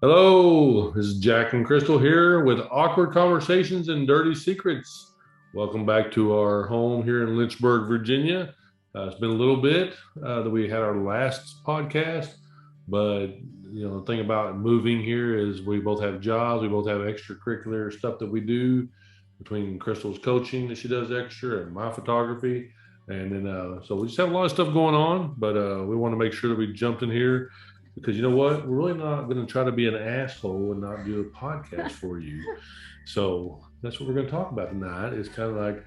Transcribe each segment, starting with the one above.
Hello, this is Jack and Crystal here with Awkward Conversations and Dirty Secrets. Welcome back to our home here in Lynchburg, Virginia. It's been a little bit that we had our last podcast, but the thing about moving here is we both have jobs, we both have extracurricular stuff that we do between Crystal's coaching that she does extra and my photography. And then, so we just have a lot of stuff going on, but we want to make sure that we jumped in here because you know what? We're really not going to try to be an asshole and not do a podcast for you. So that's what we're going to talk about tonight. It's kind of like,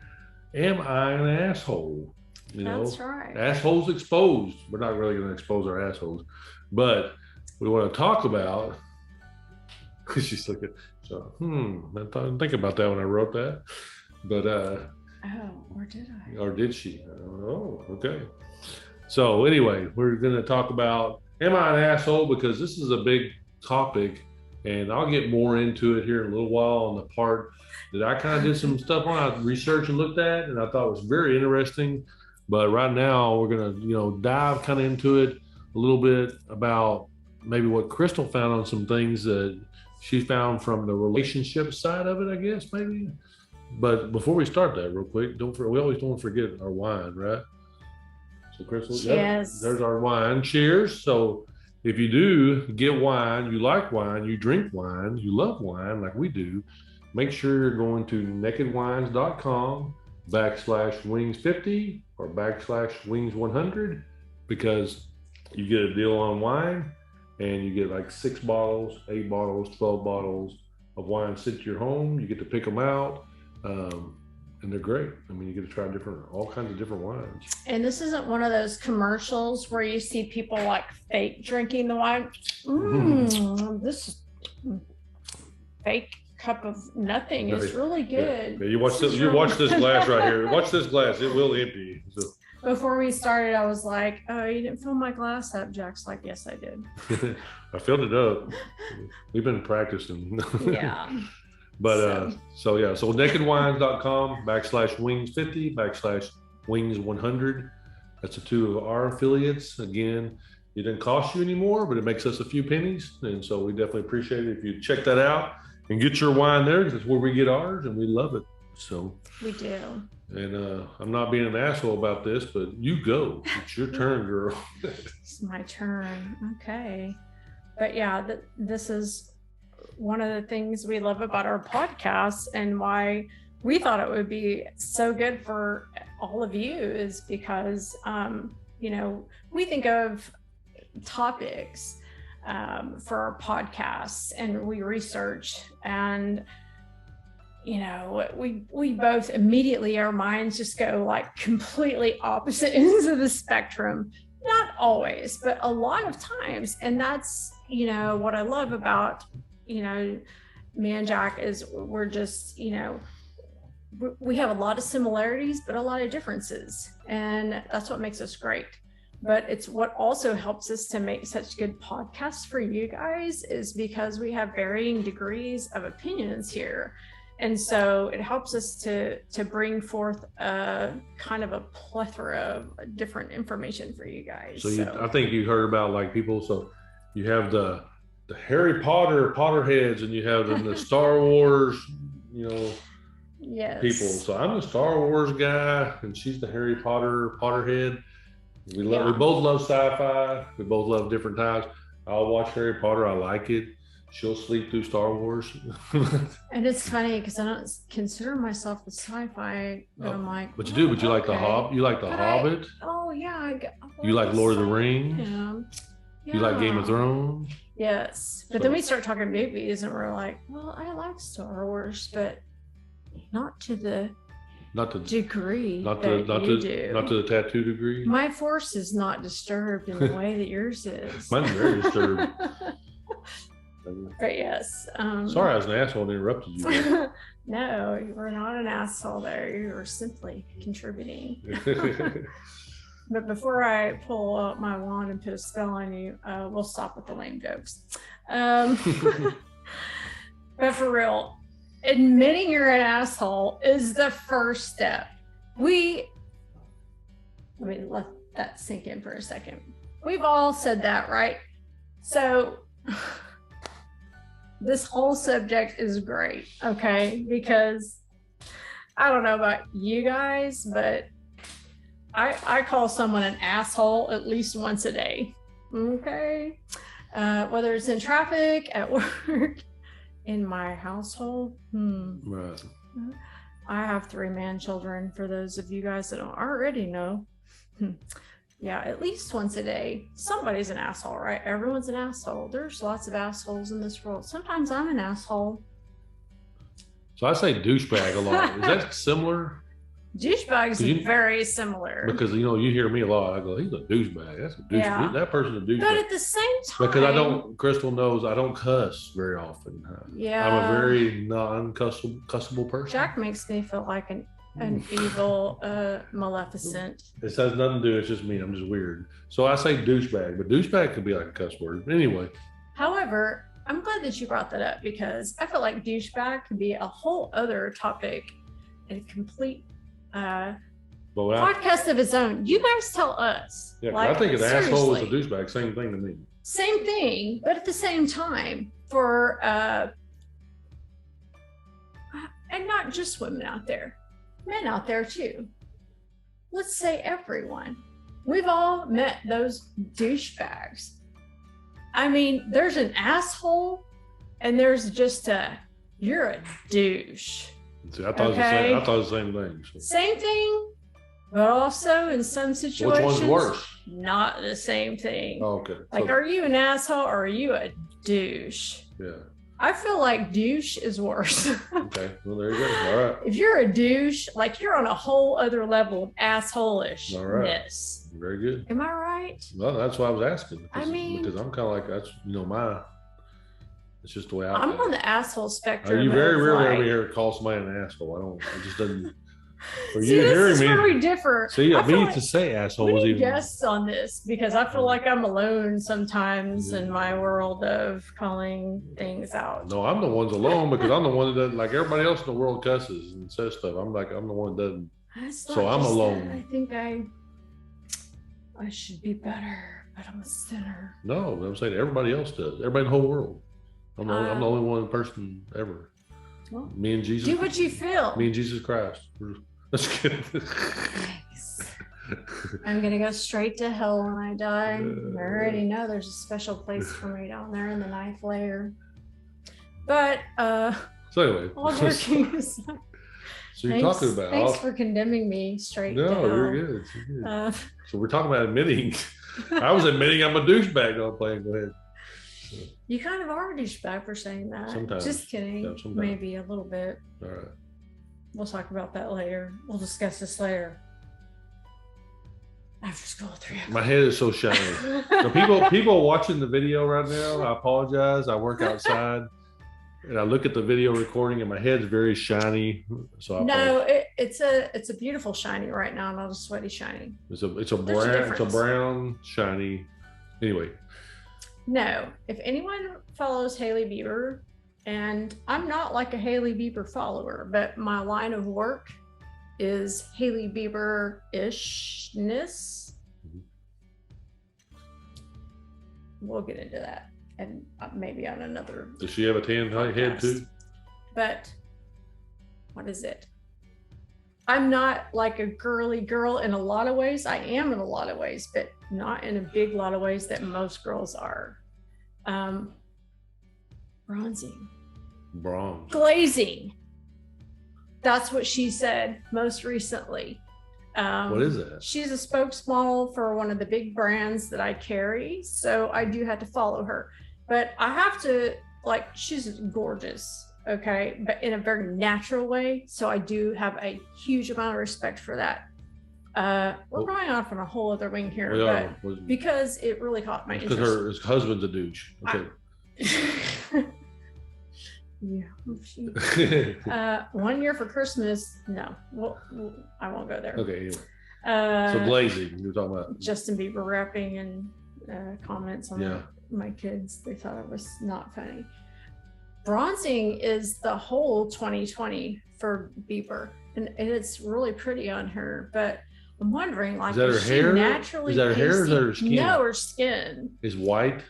am I an asshole? That's right. Assholes exposed. We're not really going to expose our assholes, but we want to talk about. She's looking. So, I didn't think about that when I wrote that, but or did I? Or did she? Oh, okay. So anyway, we're going to talk about. Am I an asshole? Because this is a big topic, and I'll get more into it here in a little while on the part that I kind of did some stuff on. I researched and looked at, and I thought it was very interesting. But right now, we're gonna, dive kind of into it a little bit about maybe what Crystal found on some things that she found from the relationship side of it, I guess maybe. But before we start that, real quick, we always don't forget our wine, right? So Crystal, Cheers. There's our wine. Cheers. So if you do get wine, you like wine, you drink wine, you love wine like we do, make sure you're going to nakedwines.com/wings50 or /wings100 because you get a deal on wine and you get like 6 bottles, 8 bottles, 12 bottles of wine sent to your home. You get to pick them out. And they're great. I mean, you get to try all kinds of different wines. And this isn't one of those commercials where you see people like fake drinking the wine. This fake cup of nothing is really good. Yeah, you watch this. You watch this glass right here. Watch this glass. It will empty. So. Before we started, I was like, "Oh, you didn't fill my glass up." Jack's like, "Yes, I did." I filled it up. We've been practicing. Yeah. But so nakedwines.com /wings50 /wings100. That's the two of our affiliates. Again, it doesn't cost you anymore, but it makes us a few pennies. And so we definitely appreciate it if you check that out and get your wine there because it's where we get ours and we love it. So we do. And I'm not being an asshole about this, but you go. It's your turn, girl. It's my turn. Okay. But yeah, this is one of the things we love about our podcast and why we thought it would be so good for all of you is because, we think of topics for our podcasts and we research and, we both immediately, our minds just go like completely opposite ends of the spectrum. Not always, but a lot of times. And that's, what I love about me and Jack is we're just, we have a lot of similarities, but a lot of differences. And that's what makes us great. But it's what also helps us to make such good podcasts for you guys is because we have varying degrees of opinions here. And so it helps us to bring forth a kind of a plethora of different information for you guys. I think you heard about like people, so you have the Harry Potterheads, and you have the Star Wars, yes. people. So I'm the Star Wars guy, and she's the Harry Potterhead. We both love sci-fi. We both love different types. I'll watch Harry Potter. I like it. She'll sleep through Star Wars. And it's funny because I don't consider myself a sci-fi, but I'm like. But you do. But you like the Hobbit. You like the Hobbit. You like Lord of the Rings. Yeah. You like Game of Thrones. Yes, but then we start talking movies and we're like, well, I like Star Wars, but not to the degree not to the tattoo degree. My force is not disturbed in the way that yours is. Mine's very disturbed. But yes. Sorry, I was an asshole and interrupted you. No, you were not an asshole there. You were simply contributing. But before I pull out my wand and put a spell on you, we'll stop with the lame jokes. But for real, admitting you're an asshole is the first step. Let me let that sink in for a second. We've all said that, right? So this whole subject is great, okay? Because I don't know about you guys, but I call someone an asshole at least once a day, okay? Whether it's in traffic, at work, in my household. Right. I have 3 man children, for those of you guys that don't already know. Yeah, at least once a day, somebody's an asshole, right? Everyone's an asshole. There's lots of assholes in this world. Sometimes I'm an asshole. So I say douchebag a lot. Is that similar? Douchebags are very similar. Because, you know, you hear me a lot. I go, he's a douchebag. That's a douchebag. Yeah. That person's a douchebag. But at the same time, because Crystal knows I don't cuss very often. Yeah. I'm a very non-cussable person. Jack makes me feel like an evil Maleficent. This has nothing to do. It's just me. I'm just weird. So I say douchebag, but douchebag could be like a cuss word. Anyway. However, I'm glad that you brought that up, because I feel like douchebag could be a whole other topic, a complete podcast of its own. You guys tell us. Yeah, like, I think an asshole is a seriously. douchebag. Same thing to me. Same thing, but at the same time, for and not just women out there, men out there too. Let's say everyone. We've all met those douchebags. I mean, there's an asshole, and there's just you're a douche. See, I thought it was the same thing. So. Same thing, but also in some situations, which one's worse? Not the same thing. Oh, okay. Like, are you an asshole or are you a douche? Yeah. I feel like douche is worse. Okay. Well, there you go. All right. If you're a douche, like, you're on a whole other level of assholishness. All right. Very good. Am I right? Well, that's why I was asking. I mean, because I'm kind of like, that's, you know, it's just the way I'm on the asshole spectrum. You very rarely ever hear call somebody an asshole. It just doesn't. For See, you this hearing is me, where we differ. See, I mean, like to say asshole we was need even guests on this, because I feel like I'm alone sometimes in my world of calling things out. No, I'm the one's alone, because I'm the one that doesn't, like everybody else in the world cusses and says stuff. I'm the one that doesn't. So I'm alone. I think I should be better, but I'm a sinner. No, I'm saying everybody else does. Everybody in the whole world. I'm the only one person ever. Well, me and Jesus. Do what you feel. Me and Jesus Christ. Let's get it. Thanks. I'm gonna go straight to hell when I die. I already know there's a special place for me down there in the 9th layer. But so anyway, all joking aside. So you're talking about. Thanks for condemning me straight to hell. No, you're good. You're good. So we're talking about admitting. I was admitting I'm a douchebag on playing. Go ahead. So. You kind of are a douchebag for saying that. Sometimes. Just kidding. Yeah, maybe a little bit. All right. We'll talk about that later. We'll discuss this later. After school, 3 o'clock. My head is so shiny. So people watching the video right now, I apologize. I work outside. And I look at the video recording, and my head's very shiny. So it's a beautiful shiny right now, not a sweaty shiny. It's a brown shiny. Anyway. No, if anyone follows Hailey Bieber, and I'm not like a Hailey Bieber follower, but my line of work is Hailey Bieber-ishness. We'll get into that. And maybe on another. Does she have a tan head too? But what is it? I'm not like a girly girl in a lot of ways. I am in a lot of ways, but not in a big lot of ways that most girls are. Bronzing. Glazing. That's what she said most recently. What is that? She's a spokesmodel for one of the big brands that I carry, so I do have to follow her. But I have to, like, she's gorgeous, okay, but in a very natural way. So I do have a huge amount of respect for that. We're going off on a whole other wing here, but because it really caught my interest. Because her husband's a douche. Okay. Yeah. 1 year for Christmas. No, I won't go there. Okay. Anyway. So glazing, you're talking about Justin Bieber rapping and comments on my kids. They thought it was not funny. Bronzing is the whole 2020 for Bieber, and it's really pretty on her. But I'm wondering, like, is that her hair? Naturally is that her hair or is that her skin? No, her skin is white.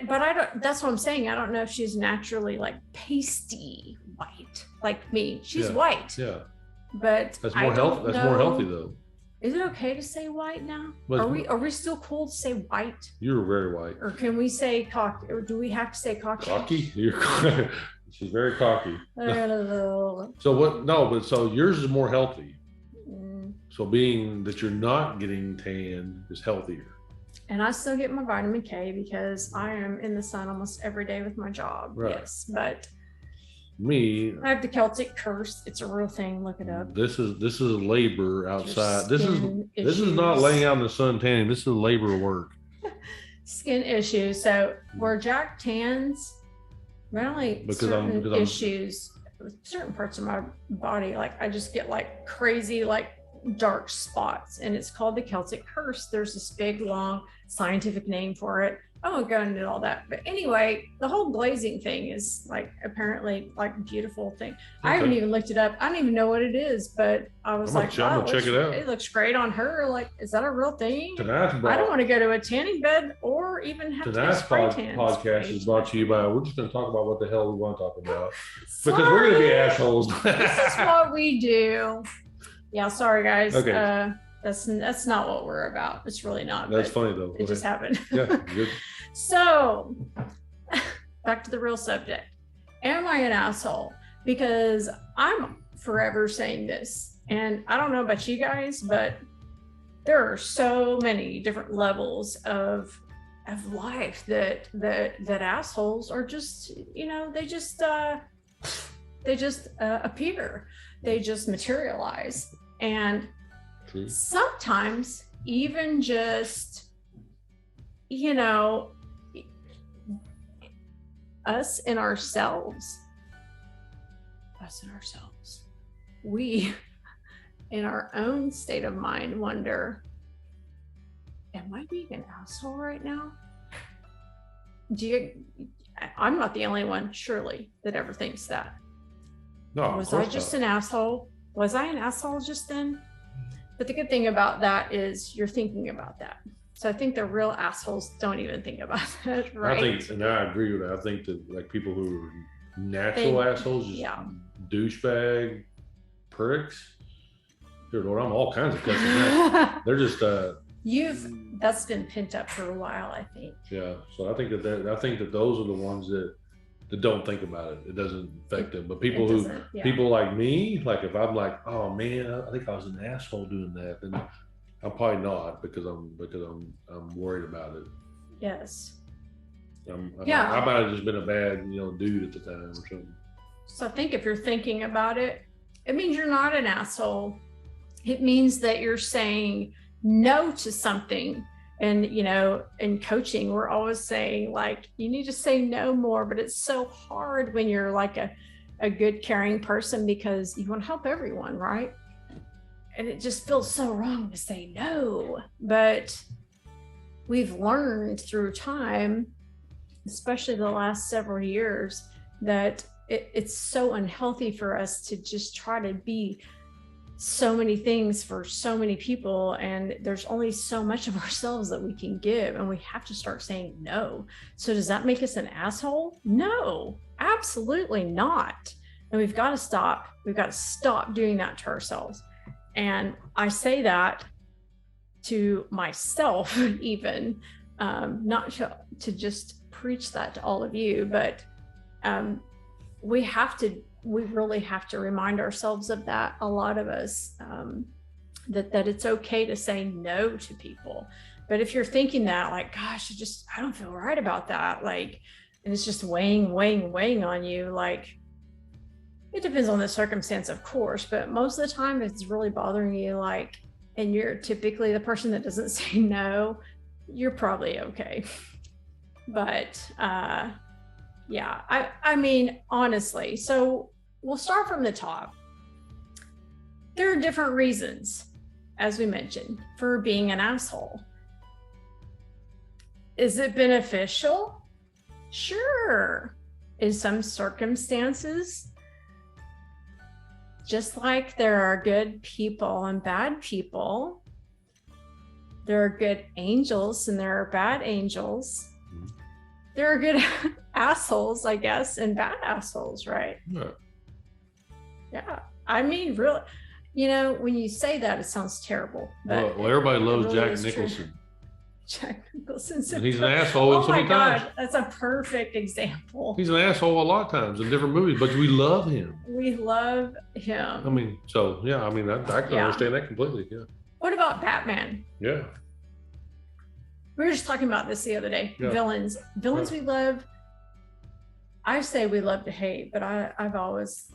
but I don't, that's what I'm saying. I don't know if she's naturally like pasty white like me. She's white. Yeah. But that's more healthy. That's more healthy though. Is it okay to say white now? But are we still cool to say white? You're very white. Or can we say cocky? Or do we have to say cocky? Cocky? She's very cocky. So what? No, but so yours is more healthy. So being that you're not getting tan is healthier. And I still get my vitamin K because I am in the sun almost every day with my job. Right. Yes, but me, I have the Celtic curse. It's a real thing. Look it up. This is labor outside. This is not issues. laying out in the sun tanning. This is labor work. Skin issues. So where Jack tans, not only certain issues, certain parts of my body, like I just get like crazy, like dark spots, and it's called the Celtic curse. There's this big, long scientific name for it. I won't go into all that, but anyway, the whole glazing thing is like apparently like a beautiful thing. Okay. I haven't even looked it up. I don't even know what it is, but I was like, I'm gonna check it out. It looks great on her. Like, is that a real thing? Tonight's I don't want to go to a tanning bed or even have tonight's to spray tan. Podcast is brought to you by. We're just going to talk about what the hell we want to talk about because we're going to be assholes. This is what we do. Yeah, sorry guys. Okay. That's not what we're about. It's really not. That's funny though. It just happened. Yeah, good. So back to the real subject. Am I an asshole? Because I'm forever saying this, and I don't know about you guys, but there are so many different levels of life that assholes are just, they just appear. They just materialize. And True. Sometimes even just, us in ourselves, we in our own state of mind wonder, am I being an asshole right now? I'm not the only one, surely, that ever thinks that. No, was I just an asshole? Was I an asshole just then? But the good thing about that is you're thinking about that. So I think the real assholes don't even think about that, right? I agree with that. I think that like people who are natural assholes, just douchebag pricks. Dear Lord, I'm all kinds of cussing. They're just that's been pent up for a while, I think. Yeah. So I think that those are the ones that don't think about it. It doesn't affect them. But people like me, like if I'm like, oh man, I think I was an asshole doing that, then I'm probably not because I'm worried about it. Yes. I might have just been a bad, dude at the time or something. So I think if you're thinking about it, it means you're not an asshole. It means that you're saying no to something. And, in coaching, we're always saying like, you need to say no more, but it's so hard when you're like a good, caring person because you want to help everyone, right? And it just feels so wrong to say no. But we've learned through time, especially the last several years, that it's so unhealthy for us to just try to be so many things for so many people, and there's only so much of ourselves that we can give, and we have to start saying no. So does that make us an asshole? No, absolutely not. And we've got to stop doing that to ourselves. And I say that to myself even, not to just preach that to all of you, but we really have to remind ourselves of that, a lot of us, that it's okay to say no to people. But if you're thinking that like, gosh, I don't feel right about that, like, and it's just weighing on you, like, it depends on the circumstance, of course, but most of the time if it's really bothering you, like, and you're typically the person that doesn't say no, you're probably okay. But yeah, I mean, honestly, so we'll start from the top. There are different reasons, as we mentioned, for being an asshole. Is it beneficial? Sure. In some circumstances, just like there are good people and bad people, there are good angels and there are bad angels. there are good assholes, I guess, and bad assholes, right? Yeah. Yeah. I mean, really, when you say that, it sounds terrible. But Well, everybody loves really Jack is Nicholson. True. Jack Nicholson. And he's an asshole in Oh so my many God, times. that's a perfect example. He's an asshole a lot of times in different movies, but we love him. We love him. I mean, so yeah, I mean, I can understand that completely. Yeah. What about Batman? Yeah. We were just talking about this the other day. Yeah. Villains we love. I say we love to hate, but I've always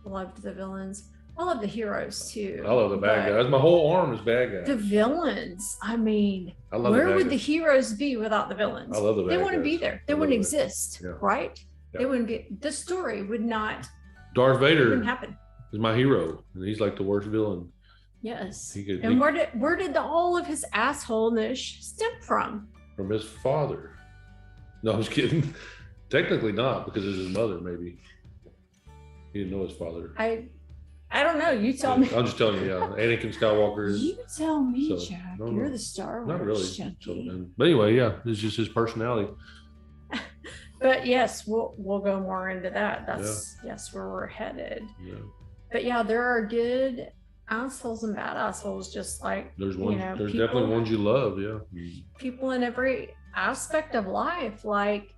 loved the villains. I love the heroes too. I love the bad guys. My whole arm is bad guys. The villains, I mean, where would the heroes be without the villains? I love the bad guys. They wouldn't be there. They wouldn't exist, right? Yeah. They wouldn't be. The story would not. Darth Vader wouldn't happen. Is my hero, and he's like the worst villain. Yes. Where did all of his assholeness stem from? From his father. No, I was kidding. Technically not, because it's his mother, maybe. He didn't know his father. I don't know. You tell me. I'm just telling you, yeah. Anakin Skywalker is. You tell me, Jack. You're the Star Wars. Not really. But anyway, yeah, it's just his personality. But yes, we'll go more into that. That's where we're headed. Yeah. But yeah, there are good assholes and bad assholes, just like there's one. There's definitely ones you love. Yeah. People in every aspect of life. Like,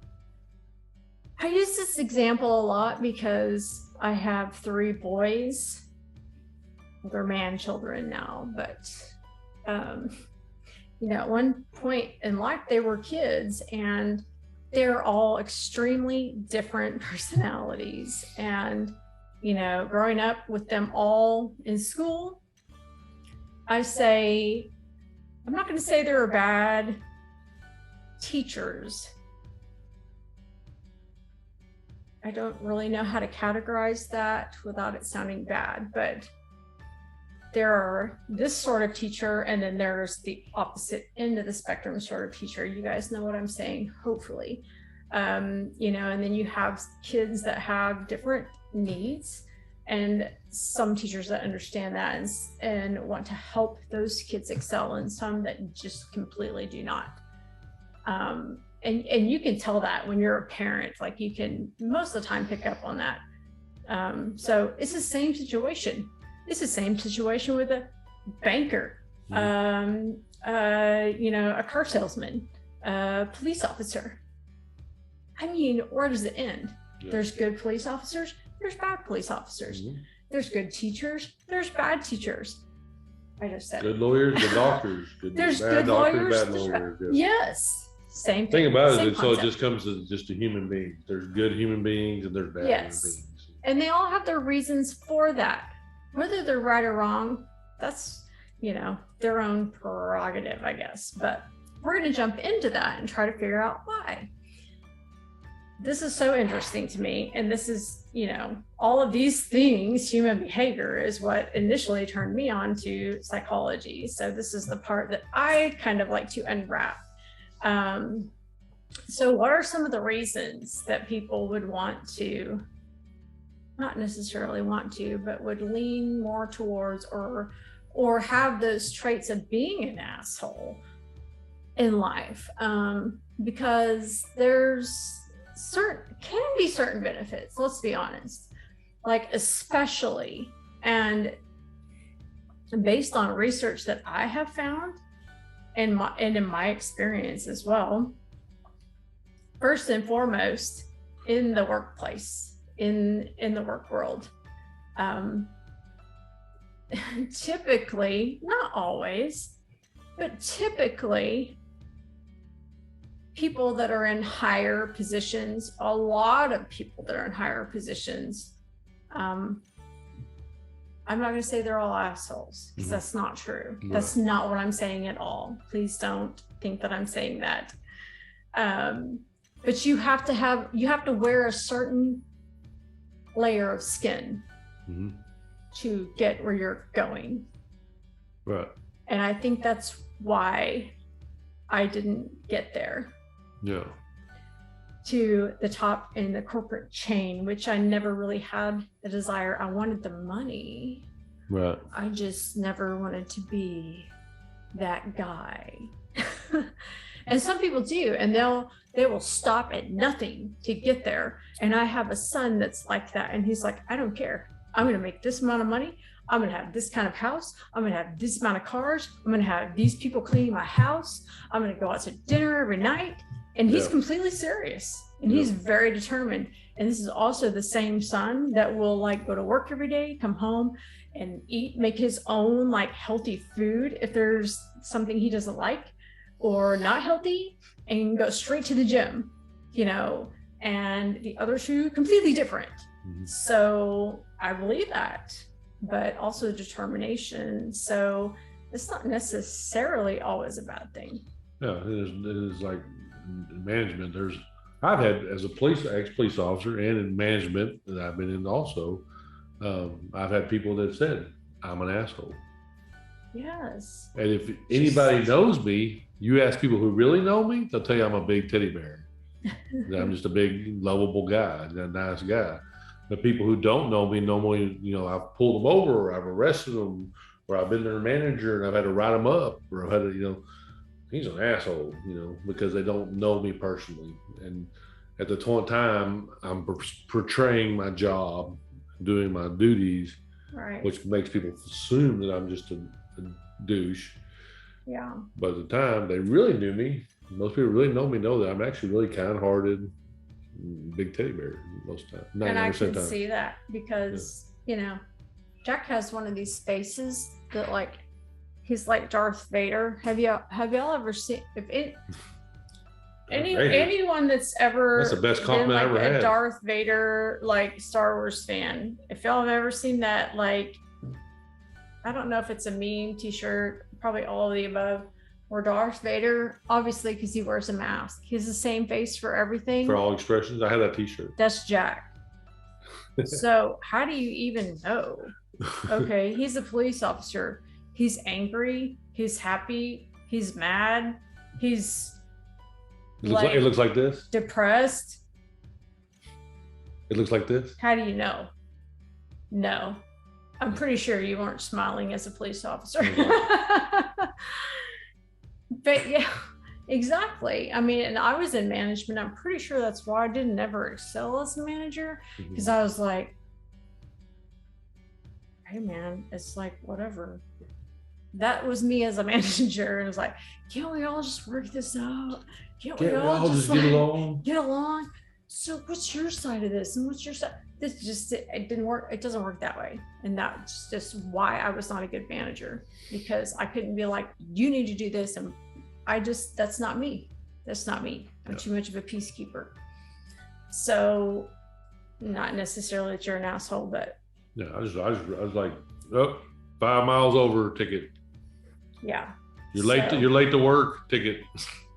I use this example a lot because I have 3 boys. They're man children now, but at one point in life they were kids, and they're all extremely different personalities. And growing up with them all in school, I'm not going to say they were bad teachers. I don't really know how to categorize that without it sounding bad, but there are this sort of teacher, and then there's the opposite end of the spectrum sort of teacher. You guys know what I'm saying, hopefully. And then you have kids that have different needs, and some teachers that understand that and want to help those kids excel, and some that just completely do not. And you can tell that when you're a parent, like you can most of the time pick up on that. So it's the same situation. It's the same situation with a banker, a car salesman, a police officer. I mean, where does it end? Yeah. There's good police officers, there's bad police officers. Mm-hmm. There's good teachers, there's bad teachers. I just said good lawyers, good doctors, there's bad good doctors, lawyers, bad lawyers. Yes. Same thing about it, so it just comes to just a human being. There's good human beings and there's bad human beings. And they all have their reasons for that. Whether they're right or wrong, that's, their own prerogative, I guess. But we're going to jump into that and try to figure out why. This is so interesting to me. And this is, all of these things, human behavior, is what initially turned me on to psychology. So this is the part that I kind of like to unwrap. So what are some of the reasons that people would want to, not necessarily want to, but would lean more towards or have those traits of being an asshole in life? Because there's can be certain benefits, let's be honest, like especially, and based on research that I have found and in my experience as well, first and foremost, in the workplace, in the work world, typically, not always, but typically, people that are in higher positions, a lot of people that are in higher positions, I'm not going to say they're all assholes, because that's not true. Right. That's not what I'm saying at all. Please don't think that I'm saying that. But you have to wear a certain layer of skin to get where you're going. Right. And I think that's why I didn't get there. Yeah. To the top in the corporate chain, which I never really had the desire. I wanted the money. Right. I just never wanted to be that guy. And some people do, and they will stop at nothing to get there. And I have a son that's like that, and he's like, I don't care. I'm going to make this amount of money. I'm going to have this kind of house. I'm going to have this amount of cars. I'm going to have these people cleaning my house. I'm going to go out to dinner every night. And he's completely serious, and he's very determined. And this is also the same son that will like go to work every day, come home and eat, make his own like healthy food if there's something he doesn't like or not healthy, and go straight to the gym, you know. And the other two completely different. So I believe that, but also determination. So it's not necessarily always a bad thing. Yeah, it is like management. I've had, as a ex-police officer, and in management that I've been in also, I've had people that said, I'm an asshole. Yes. And if anybody knows me, you ask people who really know me, they'll tell you I'm a big teddy bear. I'm just a big, lovable guy, a nice guy. The people who don't know me normally, you know, I've pulled them over, or I've arrested them, or I've been their manager and I've had to write them up, or I've had to, you know, he's an asshole, you know, because they don't know me personally. And at the time, I'm portraying my job, doing my duties, right, which makes people assume that I'm just a douche. Yeah. But at the time, they really knew me. Most people really know me, know that I'm actually really kind-hearted, big teddy bear most times. And I can see that because, you know, Jack has one of these faces that like, he's like Darth Vader. Have y'all ever seen, anyone that's the best compliment been like I ever had. A Darth Vader like Star Wars fan? If y'all have ever seen that, like, I don't know if it's a meme t-shirt, probably all of the above, or Darth Vader, obviously because he wears a mask. He has the same face for everything. For all expressions. I had that t-shirt. That's Jack. So how do you even know? Okay, he's a police officer. He's angry. He's happy. He's mad. He's it looks like this. Depressed. It looks like this. How do you know? No, I'm pretty sure you weren't smiling as a police officer. But yeah, exactly. I mean, and I was in management. I'm pretty sure that's why I didn't ever excel as a manager, because I was like, hey man, it's like whatever. That was me as a manager, and it was like, can't we all just work this out? Can't we all just like, get along? So what's your side of this, and what's your side? This just, it didn't work. It doesn't work that way. And that's just why I was not a good manager, because I couldn't be like, you need to do this, and that's not me. That's not me. I'm too much of a peacekeeper. So not necessarily that you're an asshole, but yeah, I was like, oh, 5 miles over, ticket. Yeah. You're late to work, ticket.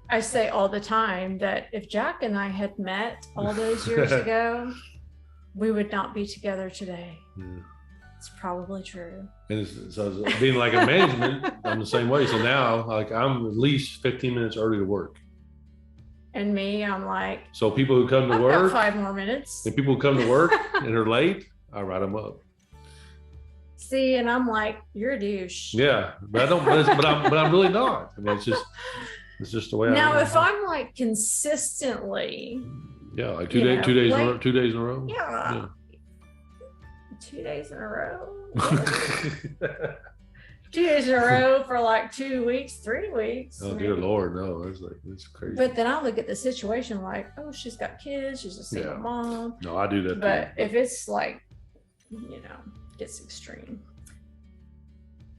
I say all the time that if Jack and I had met all those years ago, we would not be together today. Yeah. It's probably true. And so being like a management, I'm the same way. So now, like, I'm at least 15 minutes early to work. And me, I'm like, so people who come to I've work, got 5 more minutes. And people who come to work and are late, I write them up. See, and I'm like, you're a douche. Yeah, but I'm really not. I mean, it's just the way I am. Now, if I'm like consistently, yeah, like two days in a row. Yeah. 2 days in a row. 2 days in a row for like 2 weeks, 3 weeks. Oh, dear Lord, no, that's crazy. But then I look at the situation like, oh, she's got kids, she's a single mom. No, I do that. But if it's like, you know, gets extreme.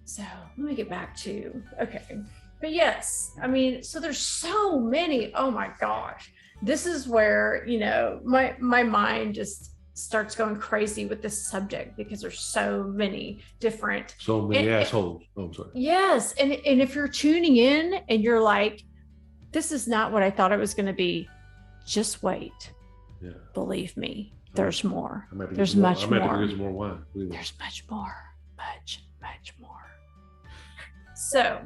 So let me get back to, okay. But yes, I mean, so there's so many, oh my gosh. This is where, you know, my mind just starts going crazy with this subject, because there's so many different. So many assholes. Oh, I'm sorry. Yes. And if you're tuning in and you're like, this is not what I thought it was going to be, just wait. Yeah. Believe me, there's more. There's much more. There's more wine. There's much more. Much more. So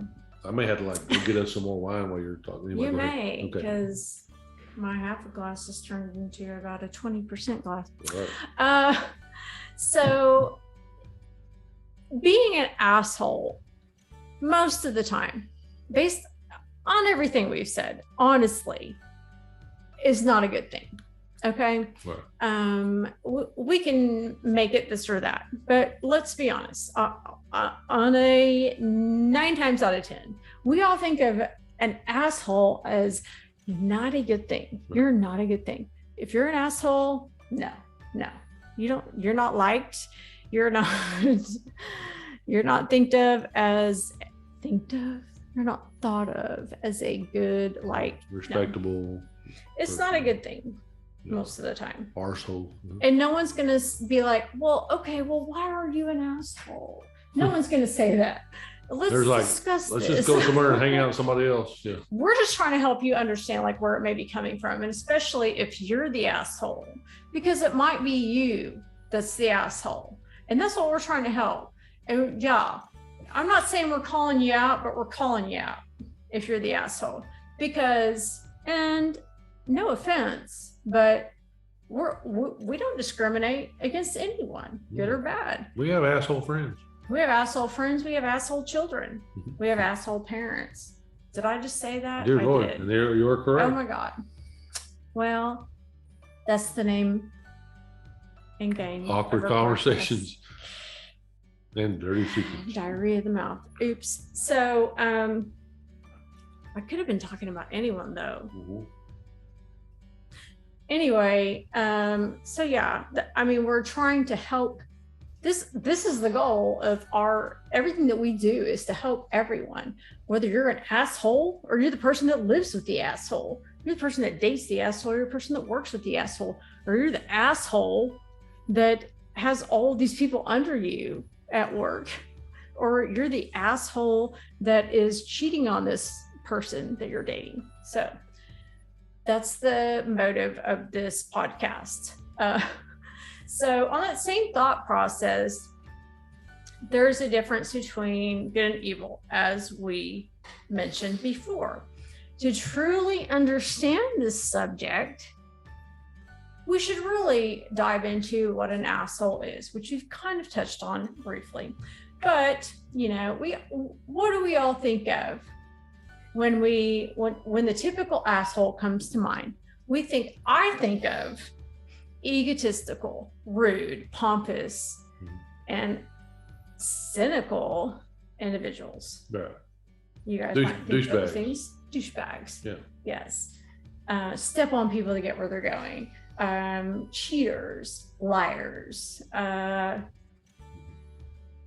I may have to like get us some more wine while you're talking. You may, because my half a glass has turned into about a 20% glass. Right. So being an asshole most of the time, on everything we've said, honestly, is not a good thing. Okay. Right. We can make it this or that, but let's be honest. On a 9 times out of 10, we all think of an asshole as not a good thing. Right. You're not a good thing. If you're an asshole, no, you're not liked. You're not, you're not you're not thought of as a good, like, respectable. No. It's not a good thing. Yeah. Most of the time. Arsehole. And no one's going to be like, well, okay, well, why are you an asshole? No one's going to say that. Let's discuss let's this. just go somewhere and hang out with somebody else. Yeah. We're just trying to help you understand like where it may be coming from. And especially if you're the asshole, because it might be you that's the asshole. And that's what we're trying to help. And yeah, I'm not saying we're calling you out, but we're calling you out if you're the asshole. Because, and no offense, but we don't discriminate against anyone, good or bad. We have asshole friends. We have asshole friends. We have asshole children. We have asshole parents. Did I just say that? Dear Lord, and you're correct. Oh my God. Well, that's the name and game. Awkward conversations and dirty secrets. Diarrhea of the mouth. Oops. So I could have been talking about anyone though. Anyway, so yeah, I mean, we're trying to help. This is the goal of everything that we do is to help everyone, whether you're an asshole or you're the person that lives with the asshole, you're the person that dates the asshole, you're the person that works with the asshole, or you're the asshole that has all these people under you at work, or you're the asshole that is cheating on this person that you're dating. So that's the motive of this podcast. So on that same thought process, there's a difference between good and evil, as we mentioned before. To truly understand this subject, we should really dive into what an asshole is, which we've kind of touched on briefly. But, you know, what do we all think of when the typical asshole comes to mind? I think of egotistical, rude, pompous, and cynical individuals. Yeah. You guys might think of those things. Douchebags. Yeah. Yes. Step on people to get where they're going. Cheaters, liars.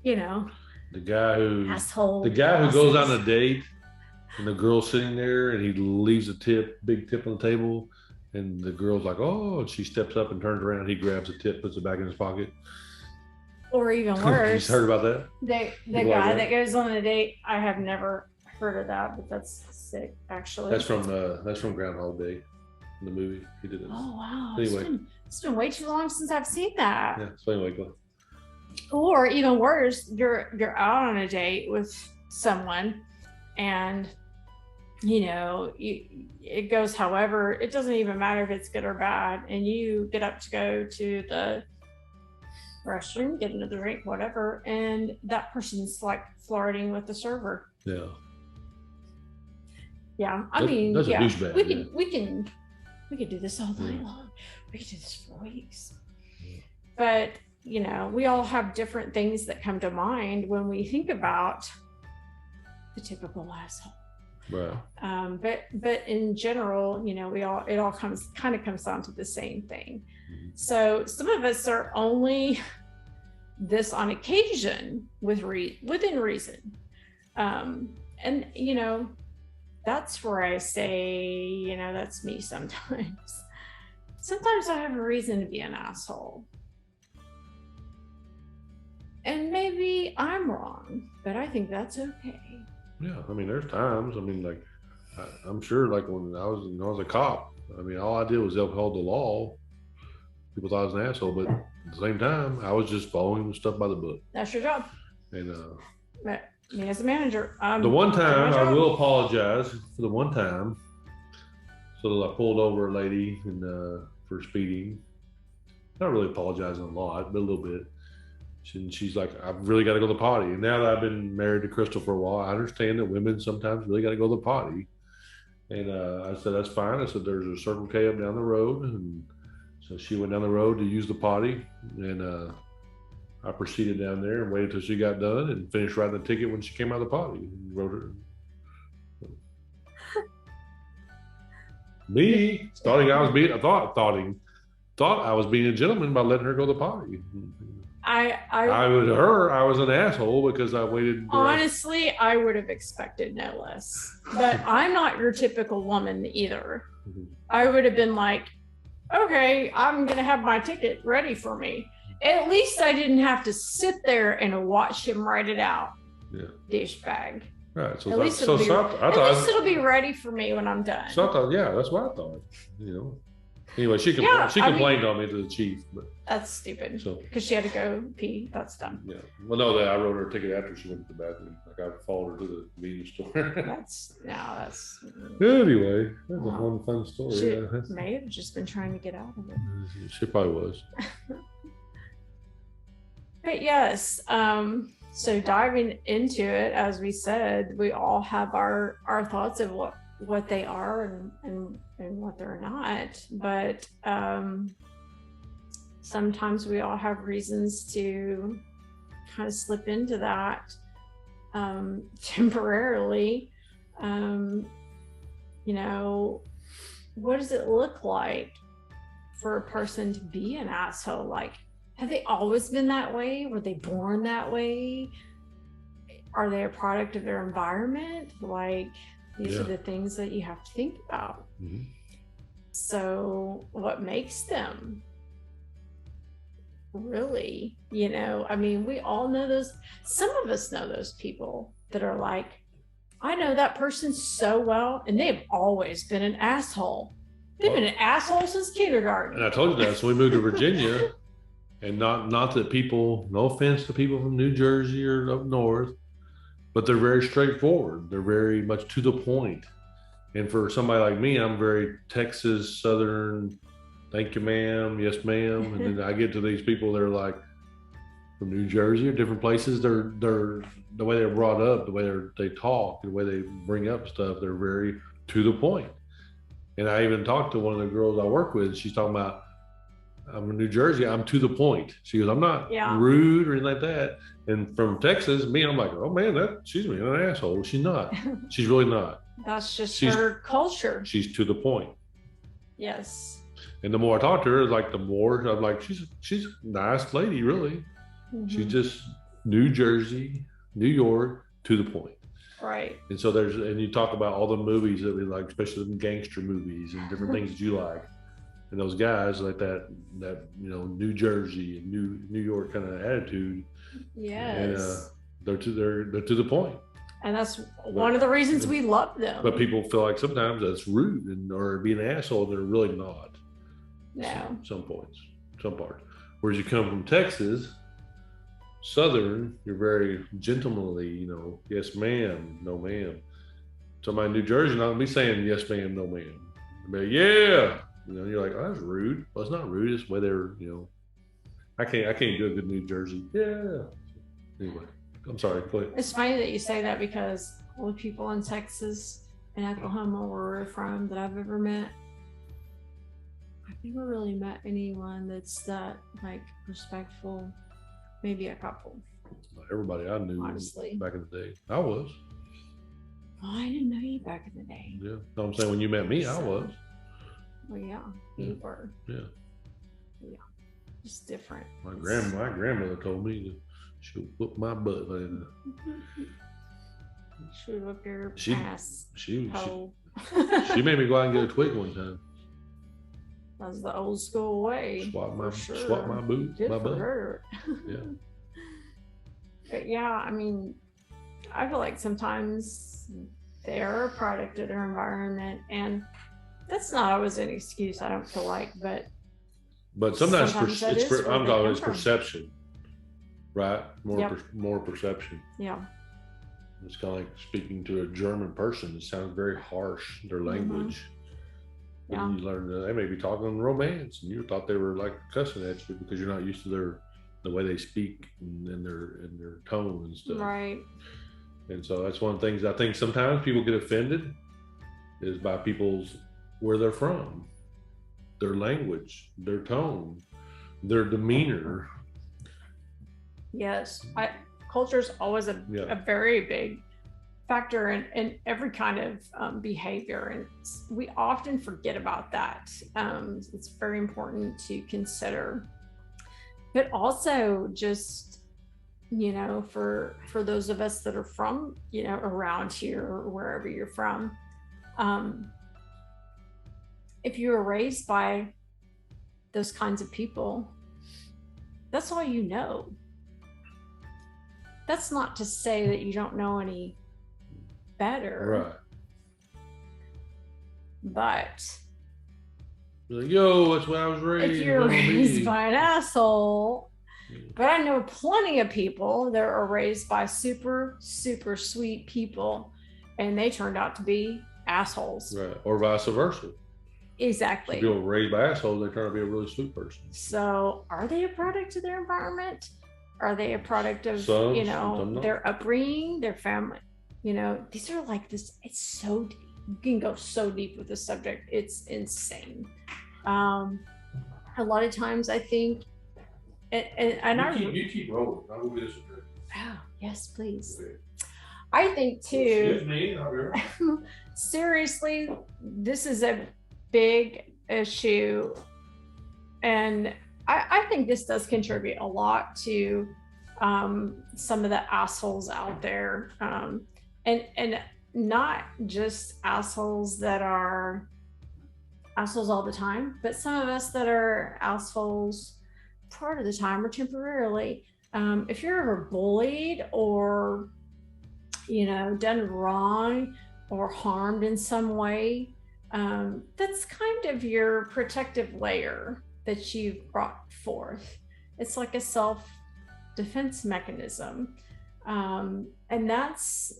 You know. The guy who asshole. The guy who goes on a date and the girl's sitting there and he leaves a big tip on the table. And the girl's like, oh, and she steps up and turns around. He grabs a tip, puts it back in his pocket. Or even worse. You've heard about that? The guy that goes on a date. I have never heard of that, but that's sick, actually. That's from Groundhog Day, in the movie. He did it. Oh wow! Anyway, it's been way too long since I've seen that. Yeah. So anyway, go. Or even worse, you're out on a date with someone, and you know, it goes however, it doesn't even matter if it's good or bad, and you get up to go to the restroom, get another drink, whatever, and that person's like flirting with the server. Yeah. Yeah, I mean, that's yeah, a douchebag, we could do this all night long. We could do this for weeks. Yeah. But, you know, we all have different things that come to mind when we think about the typical asshole. Right. But in general, you know, it all comes down to the same thing. Mm-hmm. So some of us are only this on occasion within reason. And you know, that's where I say, you know, that's me sometimes. Sometimes I have a reason to be an asshole. And maybe I'm wrong, but I think that's okay. Yeah, I mean, there's times. I mean, like, I'm sure, like when I was a cop. I mean, all I did was uphold the law. People thought I was an asshole, but at the same time, I was just following stuff by the book. That's your job. And but me as a manager, the one time I will apologize for the one time. So I pulled over a lady for speeding. Not really apologizing a lot, but a little bit. She's like, I've really got to go to the potty. And now that I've been married to Crystal for a while, I understand that women sometimes really got to go to the potty. And I said, that's fine. I said, there's a Circle K up down the road. And so she went down the road to use the potty. And I proceeded down there and waited till she got done and finished writing the ticket when she came out of the potty. And wrote her. Me thought I was being a gentleman by letting her go to the potty. I was an asshole because I waited. Honestly, I would have expected no less. But I'm not your typical woman either. I would have been like, okay, I'm going to have my ticket ready for me. At least I didn't have to sit there and watch him write it out. Yeah. Douchebag. Right. So at least it'll be ready for me when I'm done. So I thought, yeah, that's what I thought. You know. Anyway, she complained on me to the chief, but that's stupid. Because she had to go pee. That's dumb. Yeah. Well, no, I wrote her a ticket after she went to the bathroom. Like I followed her to the convenience store. that's. Anyway, that's a fun story. She may have just been trying to get out of it. She probably was. But yes, so diving into it, as we said, we all have our thoughts of what they are and what they're not. But sometimes we all have reasons to kind of slip into that temporarily. You know, what does it look like for a person to be an asshole? Like, have they always been that way? Were they born that way? Are they a product of their environment? Like, these are the things that you have to think about. Mm-hmm. So what makes them really, you know, I mean, we all know those, some of us know those people that are like, I know that person so well, and they've always been an asshole. They've been an asshole since kindergarten. And I told you that. So we moved to Virginia, and not that people, no offense to people from New Jersey or up north, but they're very straightforward. They're very much to the point. And for somebody like me, I'm very Texas, Southern, thank you, ma'am, yes, ma'am. And then I get to these people that are like from New Jersey or different places. They're the way they're brought up, the way they talk, the way they bring up stuff, they're very to the point. And I even talked to one of the girls I work with. She's talking about, I'm in New Jersey, I'm to the point. She goes, I'm not rude or anything like that. And from Texas, me, I'm like, oh man, she's being an asshole. She's not. She's really not. That's just her culture. She's to the point. Yes. And the more I talk to her, like the more I'm like, she's a nice lady, really. Mm-hmm. She's just New Jersey, New York, to the point. Right. And so and you talk about all the movies that we like, especially the gangster movies and different things that you like. And those guys like that, you know, New Jersey and New York kind of attitude. Yes. And they're to the point. And that's one of the reasons we love them. But people feel like sometimes that's rude or being an asshole. They're really not. No. Some parts. Whereas you come from Texas, Southern, you're very gentlemanly, you know, yes, ma'am, no, ma'am. Somebody in New Jersey, not me saying yes, ma'am, no, ma'am. But yeah. You know, you're like, oh, that's rude. Well, it's not rude. It's the way they're, you know, I can't do a good New Jersey. Yeah. Anyway, I'm sorry. Go ahead. It's funny that you say that because all the people in Texas and Oklahoma where we're from that I've ever met, I've never really met anyone that's that like respectful. Maybe a couple. Everybody I knew, honestly, back in the day, I was. Well, I didn't know you back in the day. Yeah. No, I'm saying when you met me, I was. Well, yeah, you were. Yeah. Yeah. Just different. My grandmother told me that she'll whoop my butt later. She would whip your ass. She made me go out and get a twig one time. That's the old school way. Swap my boot, good my for butt. Her. Yeah. But yeah, I mean, I feel like sometimes they're a product of their environment, and that's not always an excuse, I don't feel like, but sometimes it's perception, right? More perception. Yeah. It's kind of like speaking to a German person. It sounds very harsh, their language. Mm-hmm. Yeah. And you learn they may be talking romance, and you thought they were like cussing at you because you're not used to the way they speak and their tone and stuff. Right. And so that's one of the things I think sometimes people get offended is by people's where they're from, their language, their tone, their demeanor. Yes, culture is always a very big factor in every kind of behavior, and we often forget about that. It's very important to consider, but also just, you know, for those of us that are from, you know, around here or wherever you're from, if you were raised by those kinds of people, that's all you know. That's not to say that you don't know any better. Right. But like, yo, that's why I was raised. If you're raised by an asshole, but I know plenty of people that are raised by super, super sweet people, and they turned out to be assholes. Right. Or vice versa. Exactly. If people raised by assholes, they turn out to be a really sweet person. So are they a product of their environment? Are they a product of, you know, their upbringing, their family? You know, these are like this, it's so, you can go so deep with this subject. It's insane. A lot of times I think, you keep rolling. I will be disagreeing. Oh, yes, please. Okay. I think too, excuse me, seriously, this is a big issue. And I think this does contribute a lot to some of the assholes out there. And not just assholes that are assholes all the time, but some of us that are assholes part of the time or temporarily. If you're ever bullied or, you know, done wrong or harmed in some way, that's kind of your protective layer that you've brought forth. It's like a self-defense mechanism. And that's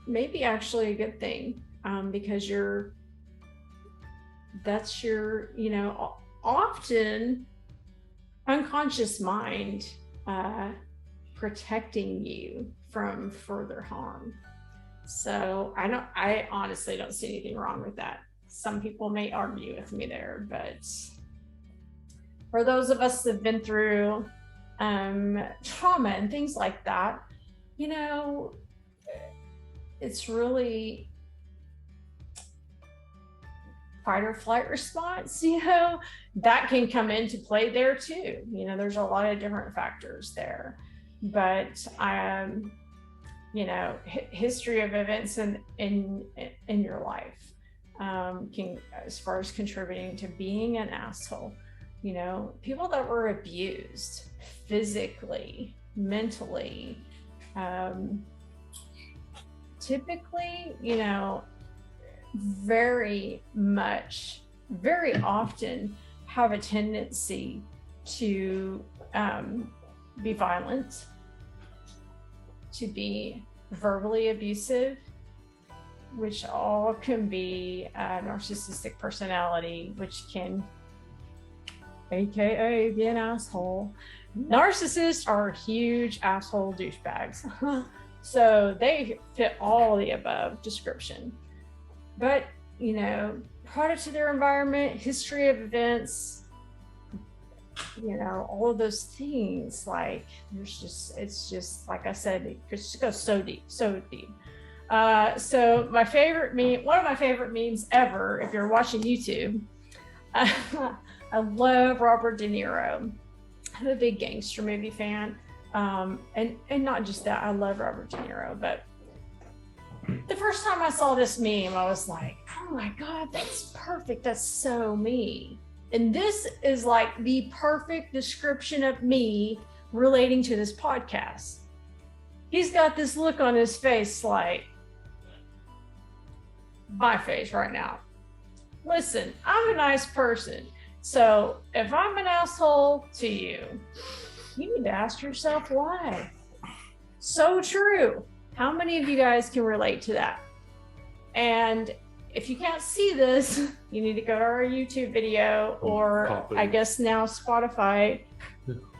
maybe actually a good thing, because that's your, you know, often unconscious mind protecting you from further harm. So I honestly don't see anything wrong with that. Some people may argue with me there, but for those of us that have been through trauma and things like that, you know, it's really fight or flight response, you know, that can come into play there too. You know, there's a lot of different factors there, but you know, history of events in your life can, as far as contributing to being an asshole, you know, people that were abused physically, mentally, typically, you know, very often have a tendency to be violent, to be verbally abusive, which all can be a narcissistic personality, which can, AKA, be an asshole. Narcissists are huge asshole douchebags. So they fit all the above description. But, you know, product of their environment, history of events, you know, all of those things, like it's just, like I said, it just goes so deep. So my favorite meme, one of my favorite memes ever, if you're watching YouTube, I love Robert De Niro. I'm a big gangster movie fan. And not just that, I love Robert De Niro, but the first time I saw this meme, I was like, oh my God, that's perfect. That's so me. And this is like the perfect description of me relating to this podcast. He's got this look on his face, like my face right now. Listen, I'm a nice person. So if I'm an asshole to you, you need to ask yourself why. So true. How many of you guys can relate to that? And if you can't see this, you need to go to our YouTube video, or I guess now Spotify,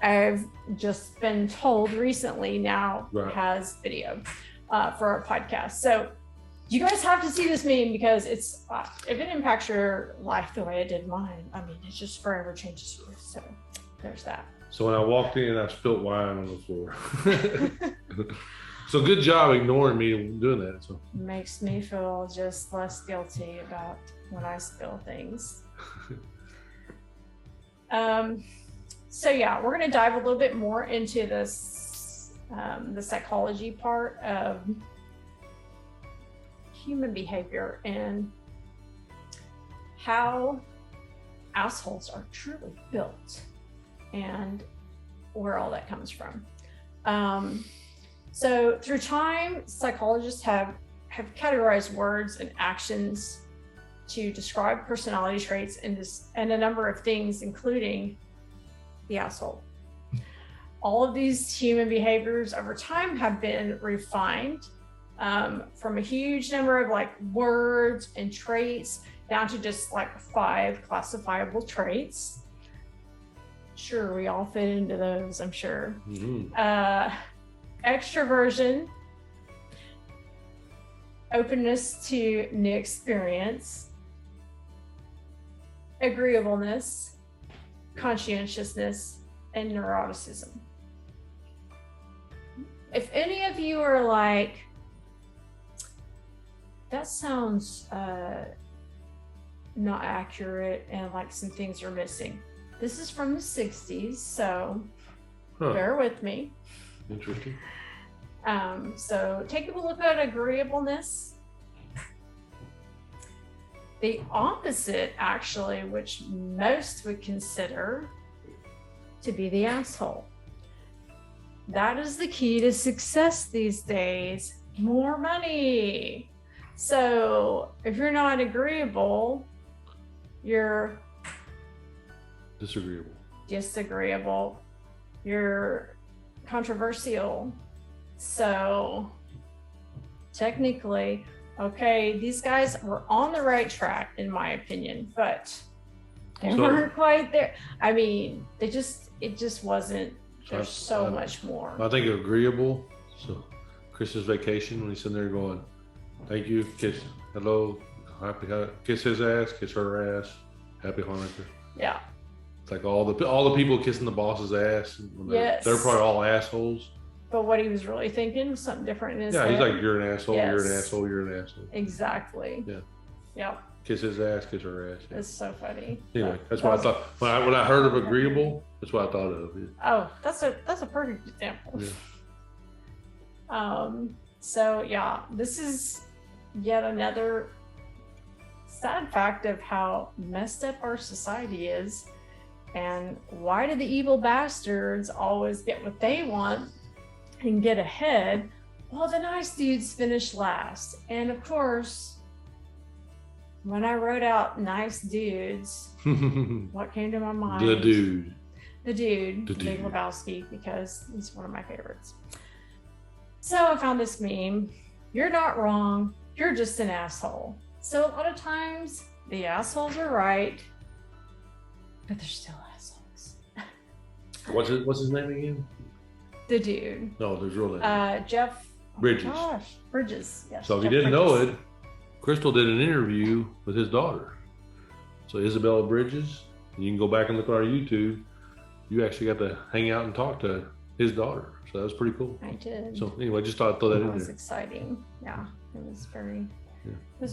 I've just been told recently now has video for our podcast. So You guys have to see this meme because it's if it impacts your life the way it did mine, I mean, it just forever changes you. So there's that. So when I walked in, I spilled wine on the floor. So good job ignoring me doing that. So makes me feel just less guilty about when I spill things. So yeah, we're going to dive a little bit more into this, the psychology part of human behavior and how assholes are truly built and where all that comes from. So through time, psychologists have categorized words and actions to describe personality traits and a number of things, including the asshole. All of these human behaviors over time have been refined from a huge number of like words and traits down to just like 5 classifiable traits. Sure, we all fit into those, I'm sure. Extroversion, openness to new experience, agreeableness, conscientiousness, and neuroticism. If any of you are like, that sounds not accurate and like some things are missing. This is from the 60s, so bear with me. Interesting. So take a look at agreeableness. The opposite, actually, which most would consider to be the asshole. That is the key to success these days. More money. So if you're not agreeable, you're disagreeable, you're controversial. So technically, okay, these guys were on the right track in my opinion, but they weren't quite there. I mean, it just wasn't. There's so much more. I think agreeable. So Christmas vacation, when he's sitting there going, thank you, kiss, hello, happy, kiss his ass, kiss her ass, happy Hanukkah. Yeah. It's like all the people kissing the boss's ass. Yes. They're probably all assholes. But what he was really thinking was something different in his head. He's like, you're an asshole, yes. You're an asshole, you're an asshole. Exactly. Yeah. Yeah. Kiss his ass, kiss her ass. Yeah. It's so funny. Anyway, that's what I thought. When I heard of agreeable, that's what I thought of. Yeah. Oh, that's a perfect example. Yeah. So yeah, this is yet another sad fact of how messed up our society is. And why do the evil bastards always get what they want and get ahead while the nice dudes finish last? And of course, when I wrote out nice dudes, what came to my mind? The dude. Big Lebowski, because he's one of my favorites. So I found this meme. You're not wrong. You're just an asshole. So a lot of times the assholes are right, but they're still assholes. What's his name again? The dude. No, there's real name. Jeff Bridges. Oh gosh, Bridges. Yes. So if Jeff you didn't Bridges. know it, Crystal did an interview with his daughter. So Isabella Bridges, and you can go back and look at our YouTube. You actually got to hang out and talk to his daughter. So that was pretty cool. I did. So anyway, just thought I'd throw that in there. It was exciting. Yeah, it was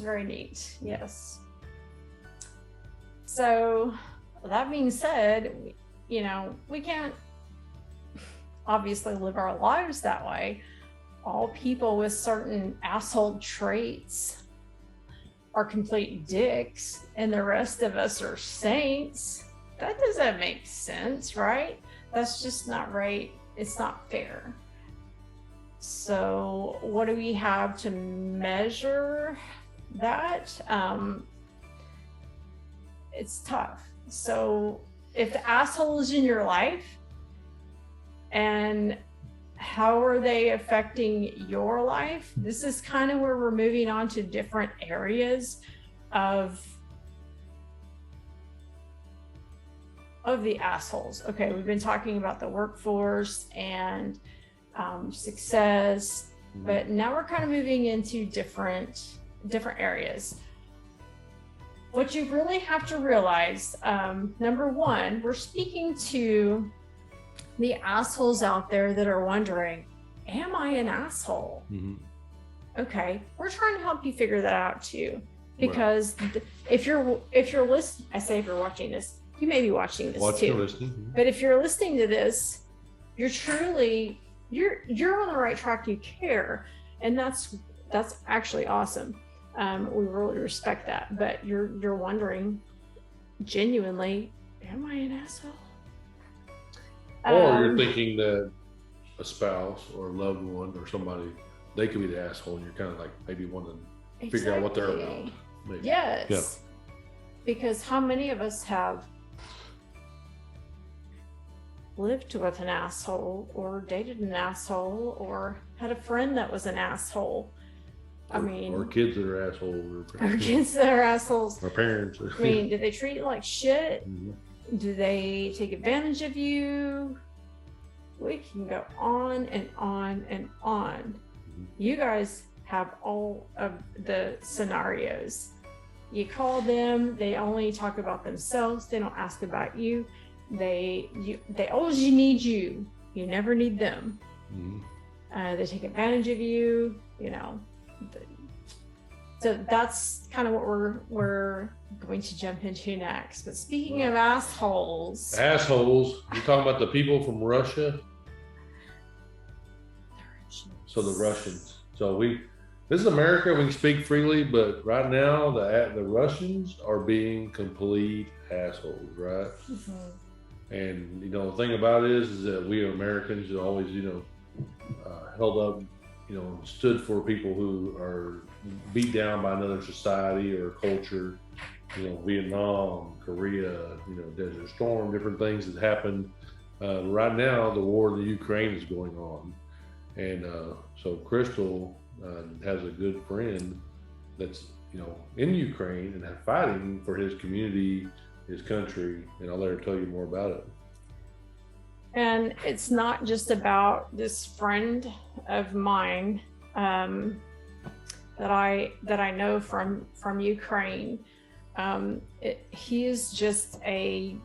very neat. Yes. So that being said, you know, we can't obviously live our lives that way. All people with certain asshole traits are complete dicks and the rest of us are saints. That doesn't make sense, right? That's just not right. It's not fair. So what do we have to measure that? It's tough. So if the asshole is in your life, and how are they affecting your life? This is kind of where we're moving on to different areas of the assholes. Okay, we've been talking about the workforce and success, but now we're kind of moving into different different areas. What you really have to realize, number one, we're speaking to the assholes out there that are wondering, am I an asshole? Mm-hmm. Okay, we're trying to help you figure that out too. Because if you're listening, I say if you're watching this, you may be watching this too. Listening. But if you're listening to this, you're truly you're on the right track. You care, and that's actually awesome. We really respect that. But you're wondering genuinely, am I an asshole? Or you're thinking that a spouse or a loved one or somebody, they could be the asshole, and you're kind of like maybe wanting to figure out what they're about. Maybe. Yes. Yeah. Because how many of us have lived with an asshole or dated an asshole or had a friend that was an asshole? Or kids that are assholes. Or kids that are assholes. Or parents. I mean, do they treat you like shit? Mm-hmm. Do they take advantage of you? We can go on and on and on. Mm-hmm. You guys have all of the scenarios. You call them, they only talk about themselves, they don't ask about you. They always need you. You never need them. Mm-hmm. They take advantage of you, So that's kind of what we're going to jump into next. But speaking of assholes. Assholes, you're talking about the people from Russia? So the Russians. So this is America, we can speak freely, but right now the Russians are being complete assholes, right? Mm-hmm. And the thing about it is that we Americans are always, held up, stood for people who are beat down by another society or culture. Vietnam, Korea, Desert Storm, different things that happened. Right now, the war in the Ukraine is going on, and so Crystal has a good friend that's in Ukraine and fighting for his community, his country, and I'll let her tell you more about it. And it's not just about this friend of mine that I know from Ukraine. He is just a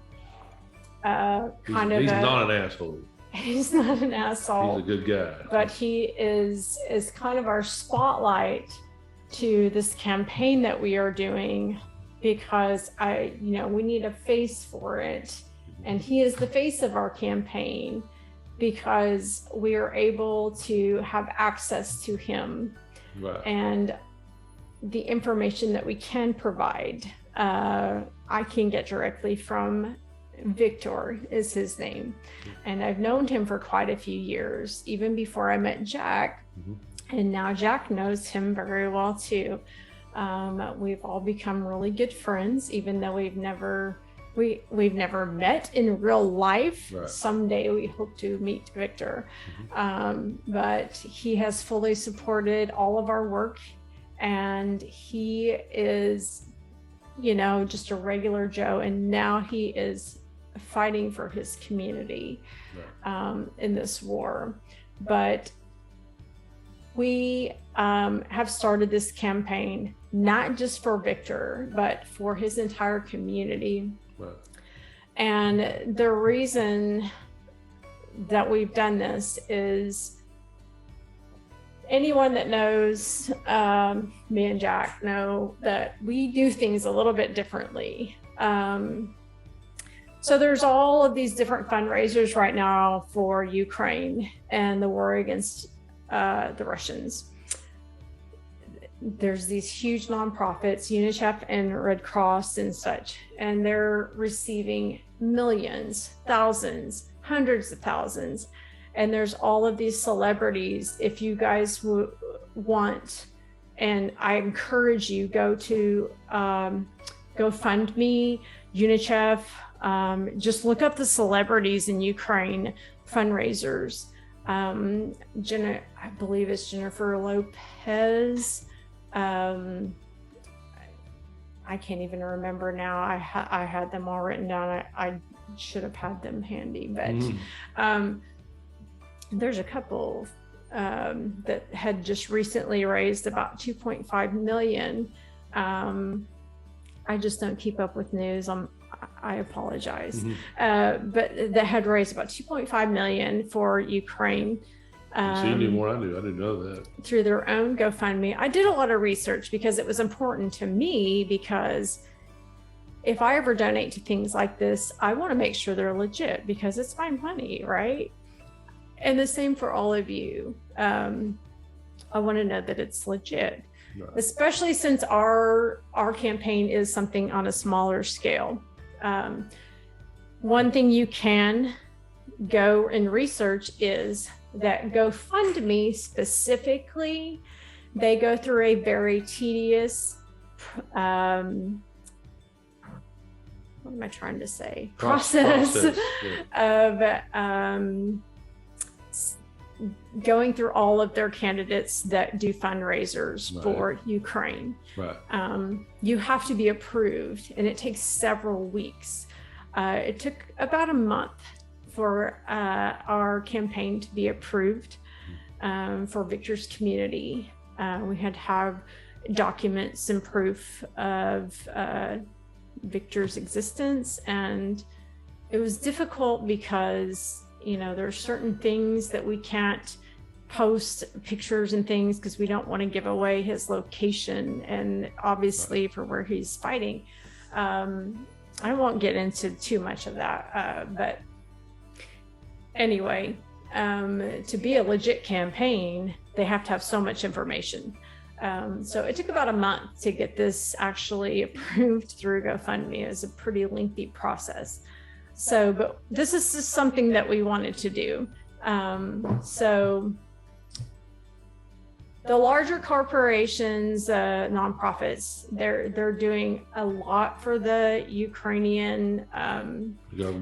he's not an asshole. He's not an asshole. He's a good guy. But he is kind of our spotlight to this campaign that we are doing, because we need a face for it. And he is the face of our campaign because we are able to have access to him. Right. And the information that we can provide, I can get directly from Viktor is his name. And I've known him for quite a few years, even before I met Jack. Mm-hmm. And now Jack knows him very well too. We've all become really good friends, even though we've never met in real life. Right. Someday we hope to meet Viktor. Mm-hmm. But he has fully supported all of our work, and he is, just a regular Joe. And now he is fighting for his community, right, in this war. But we have started this campaign, not just for Viktor, but for his entire community. Right. And the reason that we've done this is anyone that knows me and Jack know that we do things a little bit differently. So there's all of these different fundraisers right now for Ukraine and the war against the Russians. There's these huge nonprofits, UNICEF and Red Cross and such, and they're receiving millions, thousands, hundreds of thousands. And there's all of these celebrities. If you guys want, and I encourage you, go to GoFundMe, UNICEF, just look up the celebrities in Ukraine fundraisers. I believe it's Jennifer Lopez. I can't even remember now. I had them all written down. I should have had them handy, but there's a couple that had just recently raised about 2.5 million. I just don't keep up with news. I apologize. But that had raised about 2.5 million for Ukraine. So you knew more than I do. I didn't know that. Through their own GoFundMe. I did a lot of research because it was important to me, because if I ever donate to things like this, I want to make sure they're legit, because it's my money, right? And the same for all of you. I want to know that it's legit, right. Especially since our campaign is something on a smaller scale. One thing you can go and research is that GoFundMe specifically, they go through a very tedious, what am I trying to say? Process. Yeah. Of going through all of their candidates that do fundraisers, right. For Ukraine. Right. You have to be approved, and it takes several weeks. It took about a month for our campaign to be approved for Viktor's community. We had to have documents and proof of Viktor's existence, and it was difficult because, you know, there are certain things that we can't post pictures and things because we don't want to give away his location, and obviously for where he's fighting. I won't get into too much of that, but anyway, to be a legit campaign, they have to have so much information. So it took about a month to get this actually approved through GoFundMe. It was a pretty lengthy process. So, but this is just something that we wanted to do. So the larger corporations, nonprofits, they're doing a lot for the Ukrainian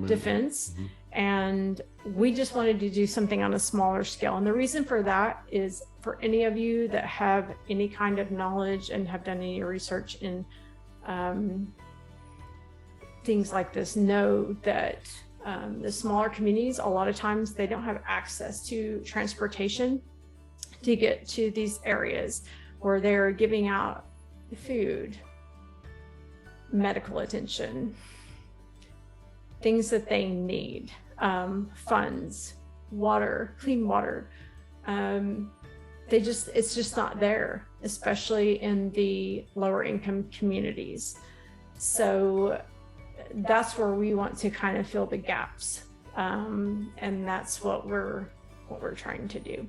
defense. Mm-hmm. And we just wanted to do something on a smaller scale. And the reason for that is, for any of you that have any kind of knowledge and have done any research in things like this, know that the smaller communities, a lot of times they don't have access to transportation to get to these areas where they're giving out food, medical attention, things that they need, funds, water, clean water. It's just not there, especially in the lower income communities. So that's where we want to kind of fill the gaps. And that's what we're trying to do.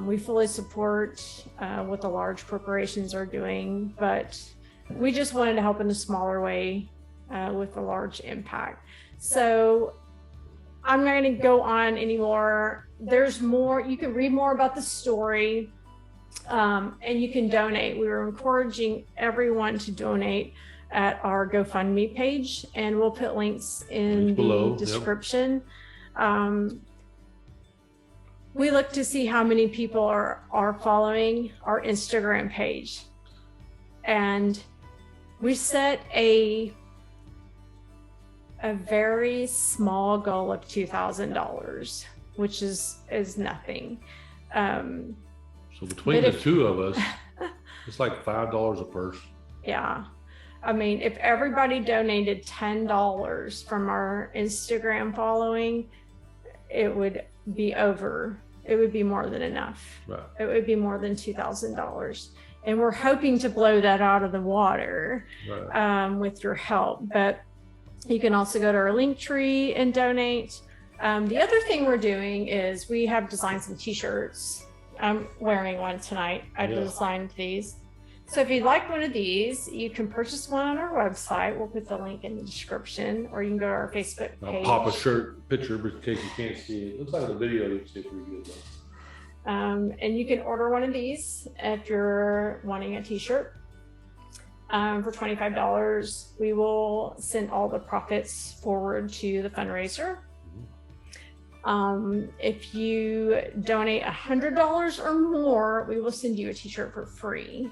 We fully support what the large corporations are doing, but we just wanted to help in a smaller way with a large impact. So I'm not going to go on anymore. There's more. You can read more about the story, and you can donate. We were encouraging everyone to donate at our GoFundMe page, and we'll put links in the description. Yep. We look to see how many people are following our Instagram page, and we set a very small goal of $2,000, which is nothing. So between the two of us, it's like $5 a person. Yeah. I mean, if everybody donated $10 from our Instagram following, it would be more than enough. Right. It would be more than $2,000. And we're hoping to blow that out of the water, right, with your help. But you can also go to our LinkTree and donate. The other thing we're doing is we have designed some t-shirts. I'm wearing one tonight. I designed these. So if you'd like one of these, you can purchase one on our website. We'll put the link in the description, or you can go to our Facebook page. I'll pop a shirt picture in case you can't see it. Looks like the video you can see pretty good though. And you can order one of these if you're wanting a t-shirt. For $25, we will send all the profits forward to the fundraiser. If you donate $100 or more, we will send you a t-shirt for free.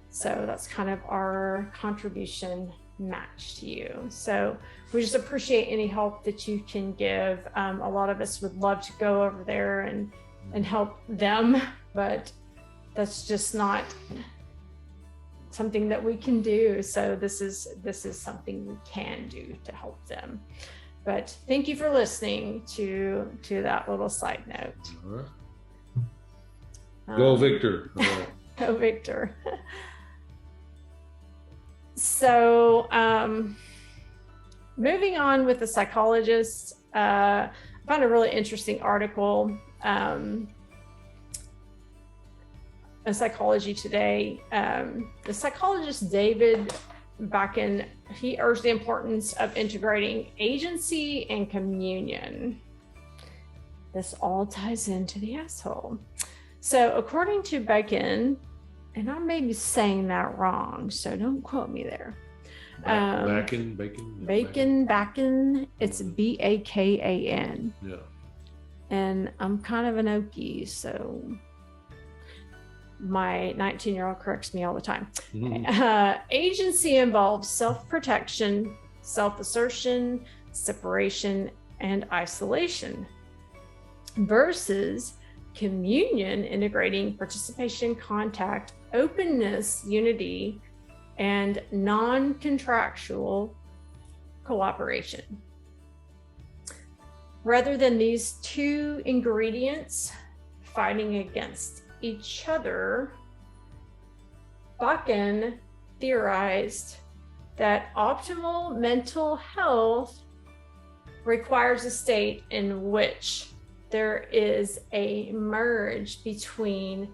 So that's kind of our contribution match to you. So we just appreciate any help that you can give. A lot of us would love to go over there and and help them, but that's just not something that we can do. So this is something we can do to help them. But thank you for listening to that little side note. All right. Go Viktor. All right. Go Viktor. So moving on with the psychologist, I found a really interesting article in Psychology Today. The psychologist David Bakken, he urged the importance of integrating agency and communion. This all ties into the asshole. So according to Bacon, and I may be saying that wrong, so don't quote me there. Bakken. It's Bakan. Yeah. And I'm kind of an Okie, so my 19-year-old corrects me all the time. Agency involves self-protection, self-assertion, separation, and isolation, versus communion integrating participation, contact, openness, unity, and non-contractual cooperation. Rather than these two ingredients fighting against each other, Bakken theorized that optimal mental health requires a state in which there is a merge between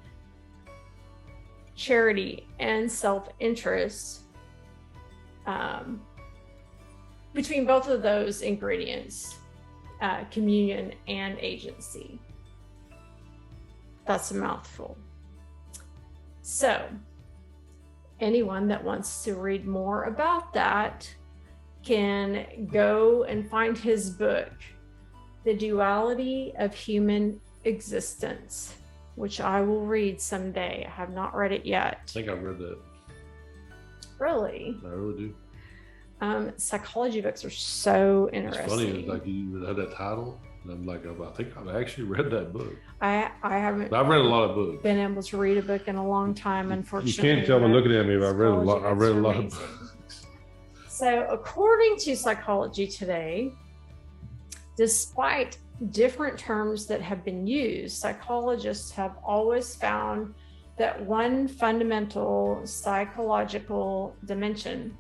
charity and self-interest, between both of those ingredients, communion and agency. That's a mouthful. So anyone that wants to read more about that can go and find his book, The Duality of Human Existence, which I will read someday. I have not read it yet. I think I've read that. Really? I really do. Psychology books are so interesting. It's funny, like you had that title, and I'm like, I think I've actually read that book. I haven't. I've read a lot of books. Been able to read a book in a long time, unfortunately. You can't tell by looking at me, but I've read a lot. I've read a lot of books. So, according to Psychology Today, despite different terms that have been used, psychologists have always found that one fundamental psychological dimension,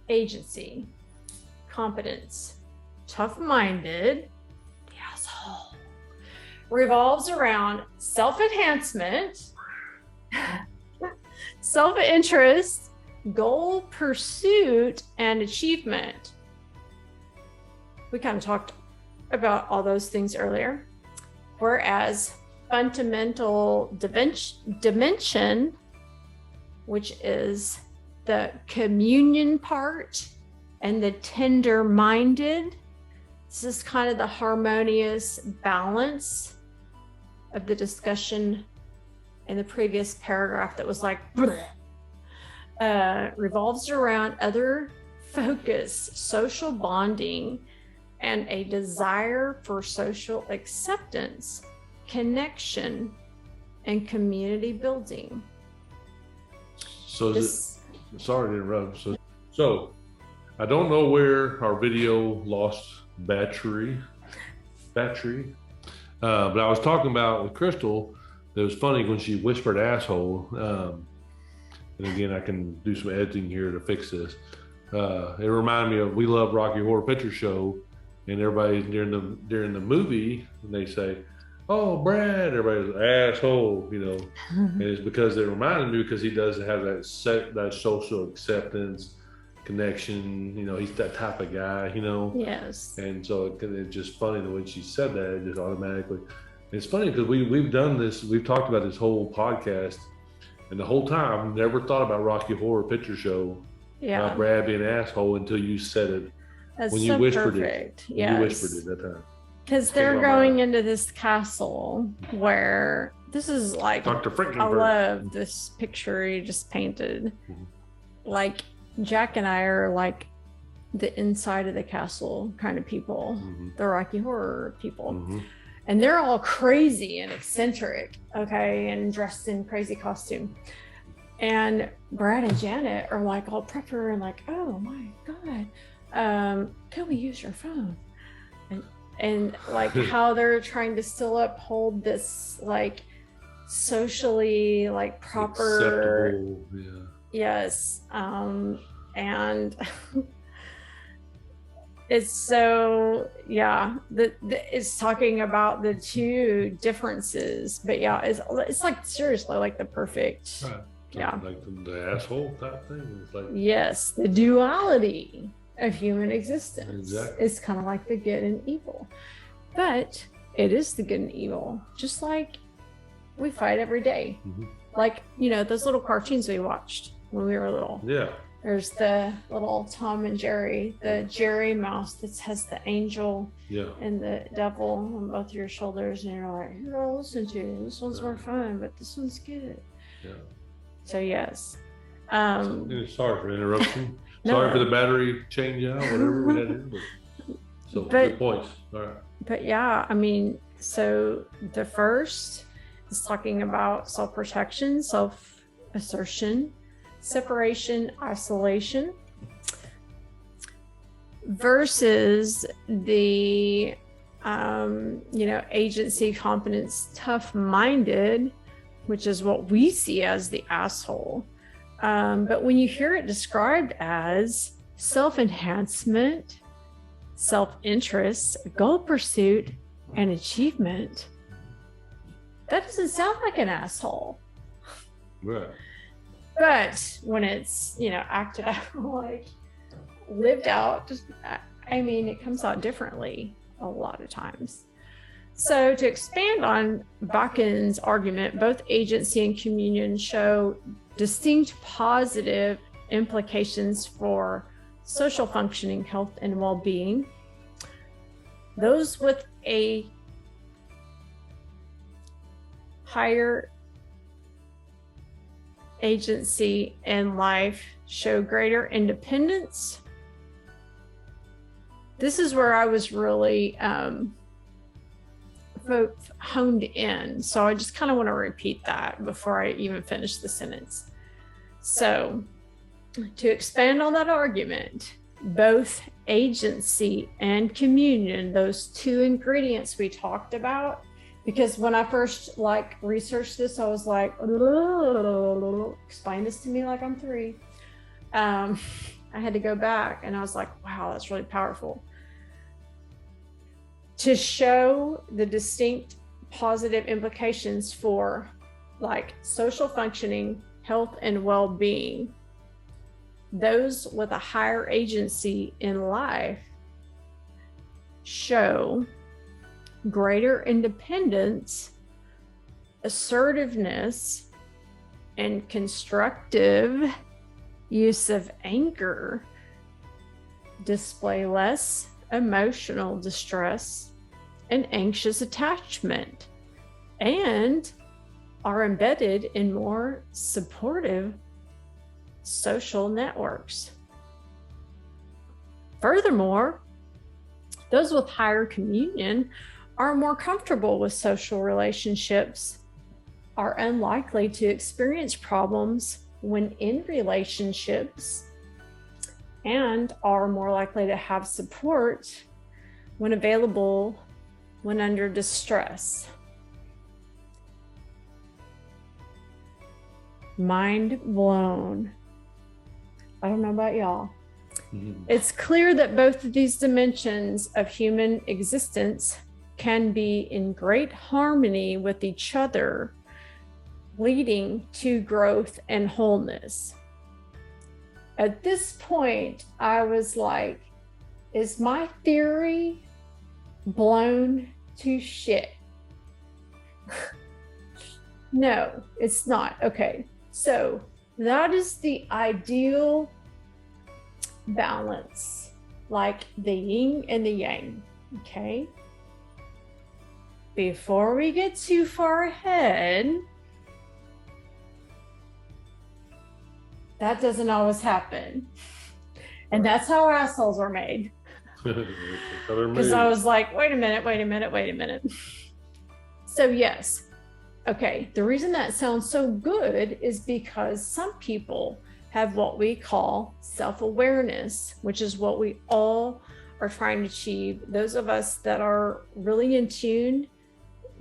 agency, competence, tough-minded, the asshole, revolves around self-enhancement, self-interest, goal pursuit, and achievement. We kind of talked about all those things earlier. Whereas fundamental dimension, which is the communion part and the tender-minded, this is kind of the harmonious balance of the discussion in the previous paragraph that was like, revolves around other focus, social bonding, and a desire for social acceptance, connection, and community building. So sorry to interrupt. So I don't know where our video lost battery. But I was talking about with Crystal, it was funny when she whispered asshole. And again, I can do some editing here to fix this. It reminded me of We Love Rocky Horror Picture Show, and everybody during the movie, and they say, "Oh, Brad," everybody's asshole, you know. And it's because it reminded me because he does have that social acceptance, connection, you know, he's that type of guy, you know. Yes. And so it's just funny that when she said that, it just automatically. It's funny because we've done this, we've talked about this whole podcast, and the whole time I've never thought about Rocky Horror Picture Show. Yeah. About Brad being an asshole until you said it. That's when you so whispered perfect. it. Yes. You whispered it that time. Because they're going into this castle where this is like, Dr. I Frankenberg. love this picture you just painted. Mm-hmm. Like Jack and I are like the inside of the castle kind of people, mm-hmm. the Rocky Horror people. Mm-hmm. and they're all crazy and eccentric, okay, and dressed in crazy costume. And Brad and Janet are like all prepper and like, oh my God, can we use your phone? And like how they're trying to still uphold this like socially like proper acceptable, yeah. Yes. And it's so, yeah, it's talking about the two differences, but yeah, it's like seriously like the perfect, Right. Yeah, like the asshole type thing. It's like, yes, the duality of human existence. Exactly. It's kind of like the good and evil, but it is the good and evil, just like we fight every day. Mhm. Like, you know, those little cartoons we watched when we were little. Yeah. There's the little Tom and Jerry, the Jerry mouse that has the angel Yeah. and the devil on both of your shoulders, and you're like, here, I'll listen to. This one's more fun, but this one's good. Yeah. So yes. Sorry for the interruption. No. Sorry for the battery change out, whatever we had to do. So good points. All right. But yeah, I mean, so the first is talking about self-protection, self-assertion, separation, isolation, versus the agency, competence, tough-minded, which is what we see as the asshole. But when you hear it described as self-enhancement, self-interest, goal pursuit, and achievement, that doesn't sound like an asshole. Right. But when it's, acted out, like lived out, I mean, it comes out differently a lot of times. So to expand on Bakun's argument, both agency and communion show distinct positive implications for social functioning, health, and well-being. Those with a higher agency in life show greater independence. This is where I was really honed in. So I just kind of want to repeat that before I even finish the sentence. So to expand on that argument, both agency and communion, those two ingredients we talked about, because when I first researched this, I was like, explain this to me like I'm 3. I had to go back and I was like, wow, that's really powerful. To show the distinct positive implications for social functioning, health, and well-being, those with a higher agency in life show greater independence, assertiveness, and constructive use of anger, display less emotional distress and anxious attachment, and are embedded in more supportive social networks. Furthermore, those with higher communion are more comfortable with social relationships, are unlikely to experience problems when in relationships, and are more likely to have support when available when under distress. Mind blown. I don't know about y'all. It's clear that both of these dimensions of human existence can be in great harmony with each other, leading to growth and wholeness. At this point, I was like, is my theory blown to shit? No, it's not. Okay, so that is the ideal balance, like the yin and the yang, okay? Before we get too far ahead, that doesn't always happen. And that's how assholes are made. Because I was like, wait a minute. So yes, okay, the reason that sounds so good is because some people have what we call self-awareness, which is what we all are trying to achieve. Those of us that are really in tune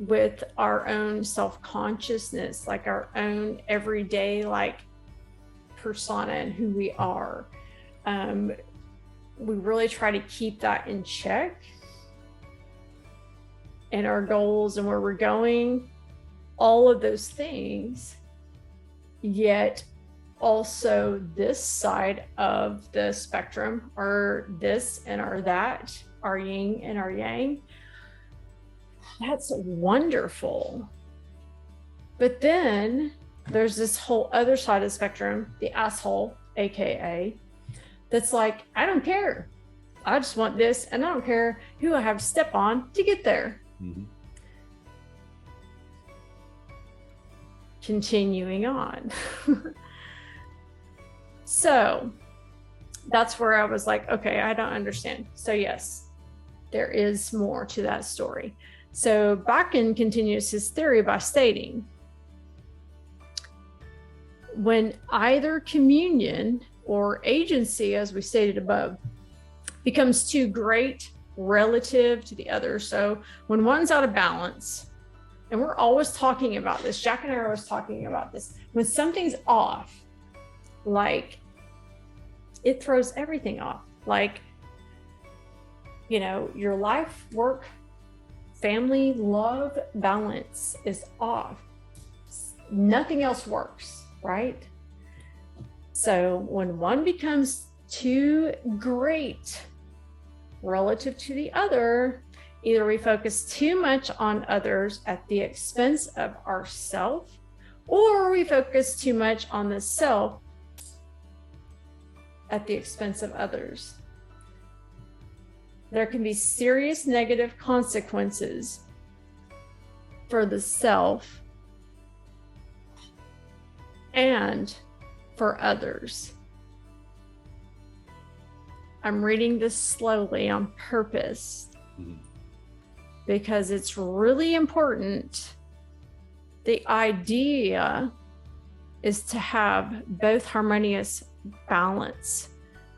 with our own self-consciousness, like our own everyday like persona and who we are. We really try to keep that in check, and our goals and where we're going, all of those things. Yet also this side of the spectrum, or this and or that, our yin and our yang, that's wonderful. But then there's this whole other side of the spectrum, the asshole, AKA, that's like, I don't care. I just want this, and I don't care who I have to step on to get there. Mm-hmm. Continuing on. So that's where I was like, okay, I don't understand. So yes, there is more to that story. So Bakken continues his theory by stating, when either communion or agency, as we stated above, becomes too great relative to the other. So when one's out of balance, and we're always talking about this, Jack and I are always talking about this, when something's off, like it throws everything off. Like, you know, your life, work, family, love balance is off. Nothing else works, right? So when one becomes too great relative to the other, either we focus too much on others at the expense of ourself, or we focus too much on the self at the expense of others. There can be serious negative consequences for the self and for others. I'm reading this slowly on purpose because it's really important. The idea is to have both harmonious balance,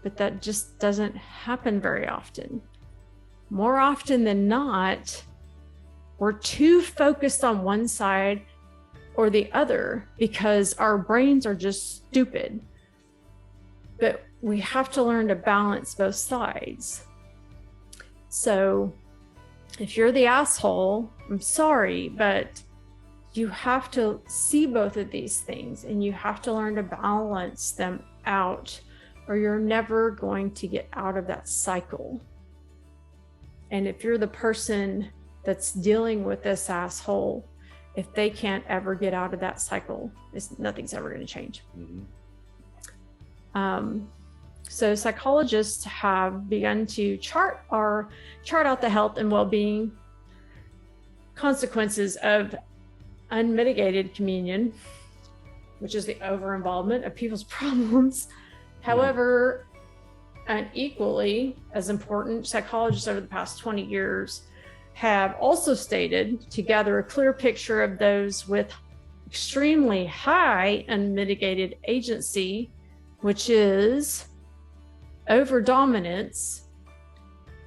but that just doesn't happen very often. More often than not, we're too focused on one side or the other because our brains are just stupid. But we have to learn to balance both sides. So if you're the asshole, I'm sorry, but you have to see both of these things, and you have to learn to balance them out, or you're never going to get out of that cycle. And if you're the person that's dealing with this asshole, if they can't ever get out of that cycle, nothing's ever going to change. So psychologists have begun to chart out the health and well-being consequences of unmitigated communion, which is the over-involvement of people's problems. However, and equally as important, psychologists over the past 20 years have also stated to gather a clear picture of those with extremely high unmitigated agency, which is over dominance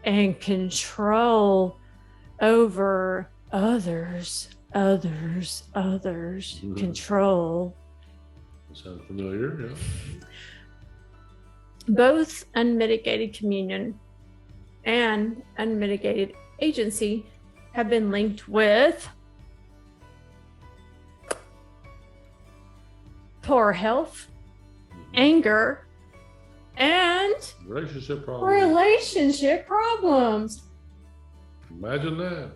and control over others, control. Sounds familiar, yeah. Both unmitigated communion and unmitigated agency have been linked with poor health, anger, and relationship problems. Imagine that.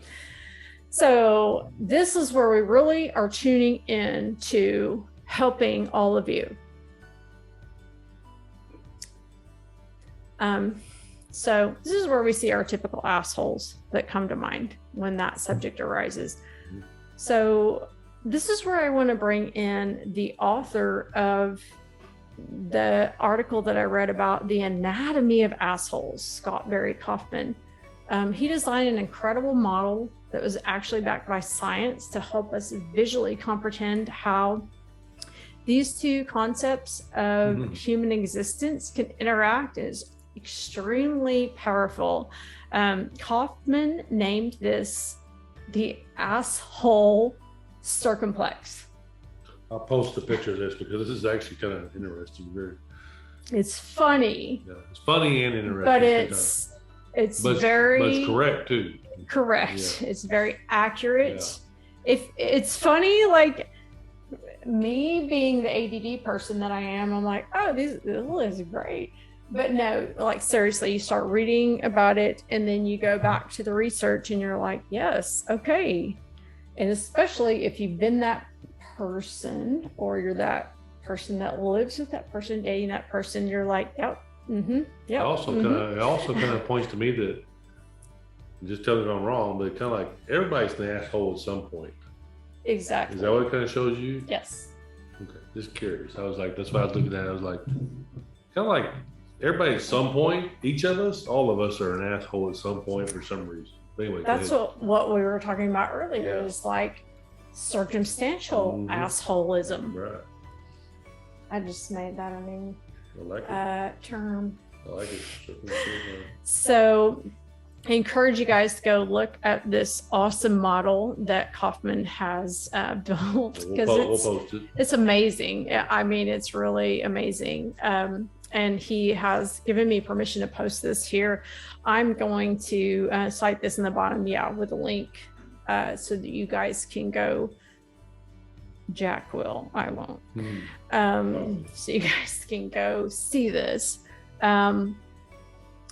So this is where we really are tuning in to helping all of you. So this is where we see our typical assholes that come to mind when that subject arises. So this is where I want to bring in the author of the article that I read about the anatomy of assholes, Scott Barry Kaufman. He designed an incredible model that was actually backed by science to help us visually comprehend how these two concepts of human existence can interact. Is extremely powerful. Kaufman named this the asshole circumplex. I'll post a picture of this because this is actually kind of interesting. It's funny. Yeah, it's funny and interesting. But it's but it's correct too. Correct. Yeah. It's very accurate. Yeah. If it's funny, like me being the ADD person that I am, I'm like, oh, this is great. But no, like seriously, you start reading about it and then you go back to the research and you're like, yes, okay. And especially if you've been that person or you're that person that lives with that person, dating that person, you're like, yep, yep. It also kind of points to me that, just tell me if I'm wrong, but kind of like everybody's an asshole at some point. Exactly. Is that what it kind of shows you? Yes. Okay, just curious. I was like, that's what I was looking at. I was like, kind of like everybody at some point, each of us, all of us are an asshole at some point for some reason. But anyway, that's what we were talking about earlier. Is like circumstantial assholism. Right. I just made that a new term. I like it. So I encourage you guys to go look at this awesome model that Kaufman has built, because it's amazing. I mean, it's really amazing. And he has given me permission to post this here. I'm going to cite this in the bottom, with a link, so that you guys can go. Jack will, I won't. So you guys can go see this. And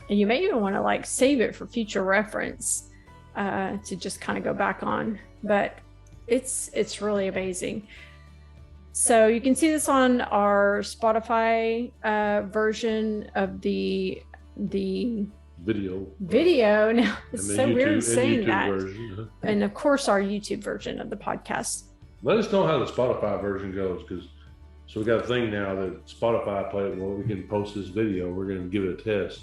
you may even want to like save it for future reference, to just kind of go back on, but it's really amazing. So you can see this on our Spotify version of the video. Now it's so weird saying that. Version. And of course our YouTube version of the podcast. Let us know how the Spotify version goes, so we got a thing now that Spotify played. Well, we can post this video. We're going to give it a test,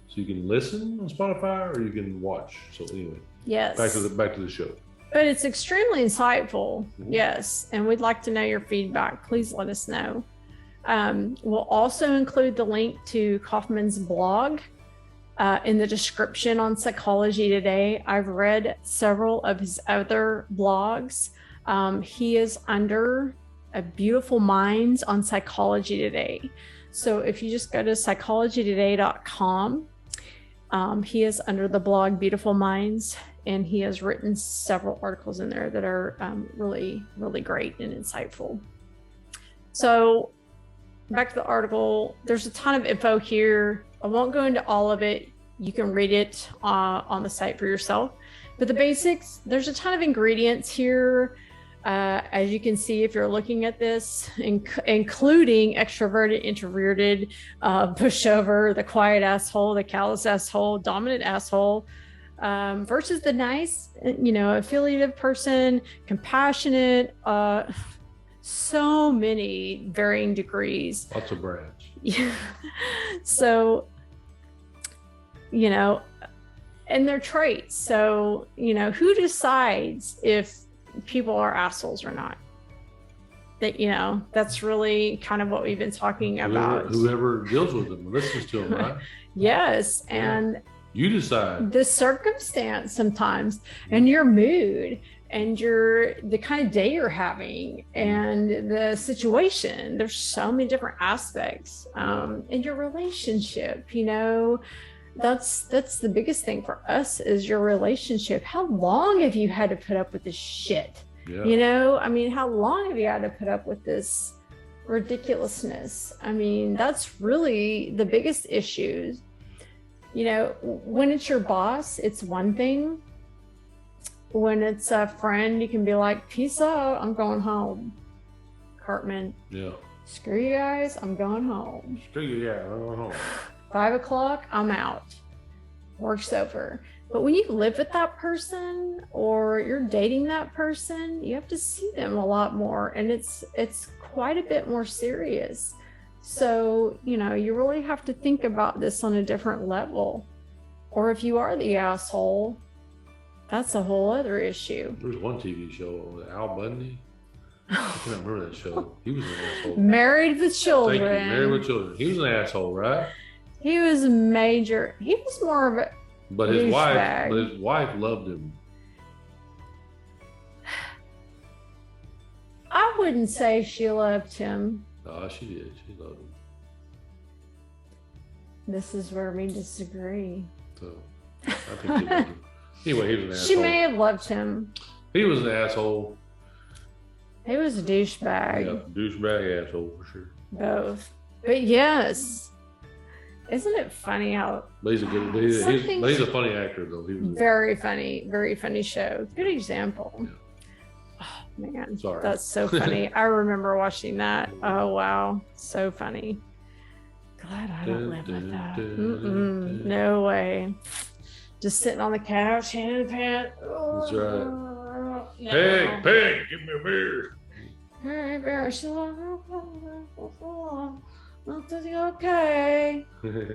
so you can listen on Spotify or you can watch. So anyway, yes. Back to the show. But it's extremely insightful, yes. And we'd like to know your feedback. Please let us know. We'll also include the link to Kaufman's blog in the description on Psychology Today. I've read several of his other blogs. He is under A Beautiful Minds on Psychology Today. So if you just go to psychologytoday.com, he is under the blog Beautiful Minds, and he has written several articles in there that are really, really great and insightful. So back to the article, there's a ton of info here. I won't go into all of it. You can read it on the site for yourself. But the basics, there's a ton of ingredients here. As you can see, if you're looking at this, including extroverted, introverted, pushover, the quiet asshole, the callous asshole, dominant asshole, versus the nice, affiliative person, compassionate, so many varying degrees. Lots of brands. So, and their traits. So, who decides if people are assholes or not? That, that's really kind of what we've been talking about. Whoever deals with them, listens to them, right? Yes. And you decide the circumstance sometimes, and your mood, and the kind of day you're having, and the situation. There's so many different aspects, in your relationship, that's the biggest thing for us is your relationship. How long have you had to put up with this shit? Yeah. How long have you had to put up with this ridiculousness? That's really the biggest issues. When it's your boss, it's one thing. When it's a friend, you can be like, peace out, I'm going home. Cartman. Yeah. Screw you guys, I'm going home. Screw you, yeah, I'm going home. 5 o'clock, I'm out. Work's over. But when you live with that person or you're dating that person, you have to see them a lot more, and it's quite a bit more serious. So, you really have to think about this on a different level, Or if you are the asshole, that's a whole other issue. There was one TV show, Al Bundy. I can't remember that show. He was an asshole. Married with Children. Thank you. Married with Children. He was an asshole, right? He was major. He was more of a But his douchebag. wife loved him. I wouldn't say she loved him. Oh, she did. She loved him. This is where we disagree. So I think she loved him. Anyway, he was an asshole. She may have loved him. He was an asshole. He was a douchebag. Yeah, douchebag asshole for sure. Both. But yes. Isn't it funny how But he's a good. He's a funny actor though. He was very funny show. Good example. Yeah. Oh man, Sorry. that's so funny. I remember watching that. Oh wow, so funny. Glad I don't live like that. No way. Just sitting on the couch, hand in the pants. That's right. No. Peg, give me a beer. Hey, bear. Okay.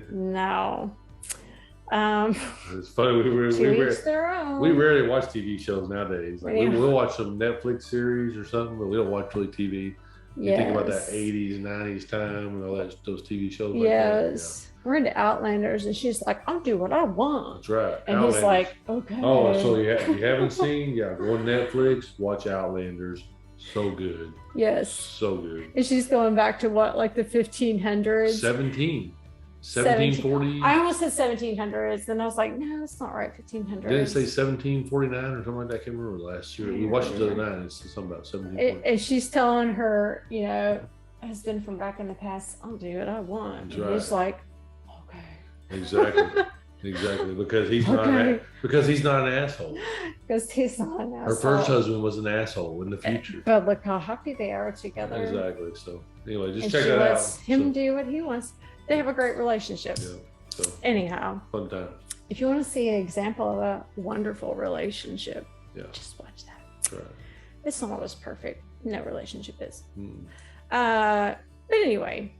No. It's funny. We rarely watch TV shows nowadays. Like we'll watch some Netflix series or something, but we don't watch really TV. You think about that 80s, 90s time and all that, those TV shows. Like yes. Yeah. We're into Outlanders, and she's like, I'll do what I want. That's right. And Outlanders. He's like, okay. Oh, so you haven't seen? Yeah, go on Netflix, watch Outlanders. So good. Yes. So good. And she's going back to what, like the 1500s? 1740. I almost said 1700s, and I was like, no, that's not right. 1500s. Didn't it say 1749 or something like that? I can't remember last year. We watched it the other night. And it's something about 1740. And she's telling her, husband from back in the past, I'll do what I want. That's and right. He's like, okay. Exactly. Exactly. Because he's not an asshole. Because he's not an asshole. Her first husband was an asshole in the future. But look how happy they are together. Exactly. So anyway, just check that out. She lets him do what he wants. They have a great relationship. Yeah. So anyhow, fun time. If you want to see an example of a wonderful relationship, just watch that. That's right. It's not always perfect. No relationship is. Mm. But anyway,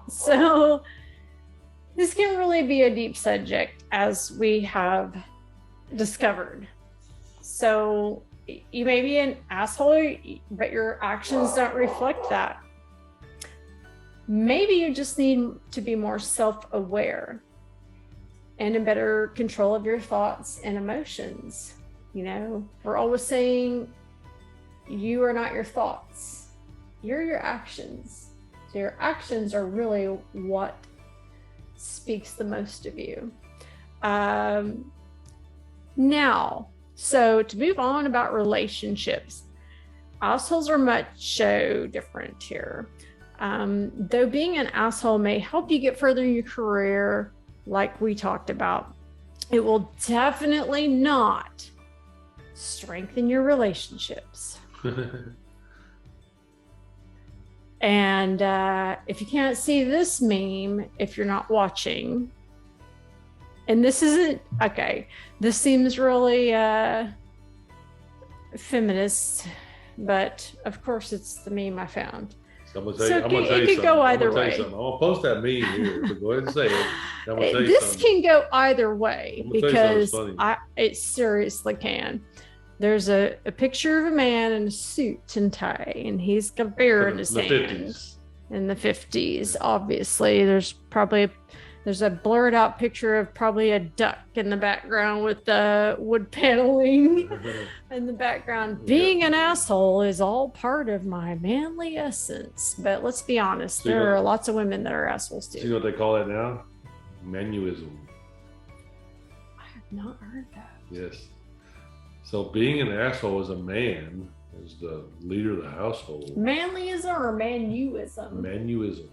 so this can really be a deep subject, as we have discovered. So you may be an asshole, but your actions don't reflect that. Maybe you just need to be more self-aware and in better control of your thoughts and emotions. We're always saying you are not your thoughts. You're your actions. So your actions are really what speaks the most of you. Now, so to move on about relationships, assholes are much different here. Though being an asshole may help you get further in your career, like we talked about, it will definitely not strengthen your relationships. And if you can't see this meme, if you're not watching, and this isn't, okay, this seems really feminist, but of course it's the meme I found. So I'm gonna tell you it could go either way. I'm gonna post that meme here, so go ahead and say it. I'm gonna tell you this something. can go either way because funny. It seriously can. There's a picture of a man in a suit and tie, and he's got a beer in his hand. 50s. In the 50s, obviously. There's a blurred out picture of probably a duck in the background with the wood paneling in the background. Being an asshole is all part of my manly essence. But let's be honest, there are lots of women that are assholes too. Do you know what they call that now? Manuism. I have not heard that. Yes. So being an asshole as a man, as the leader of the household. Manlyism or manuism? Manuism.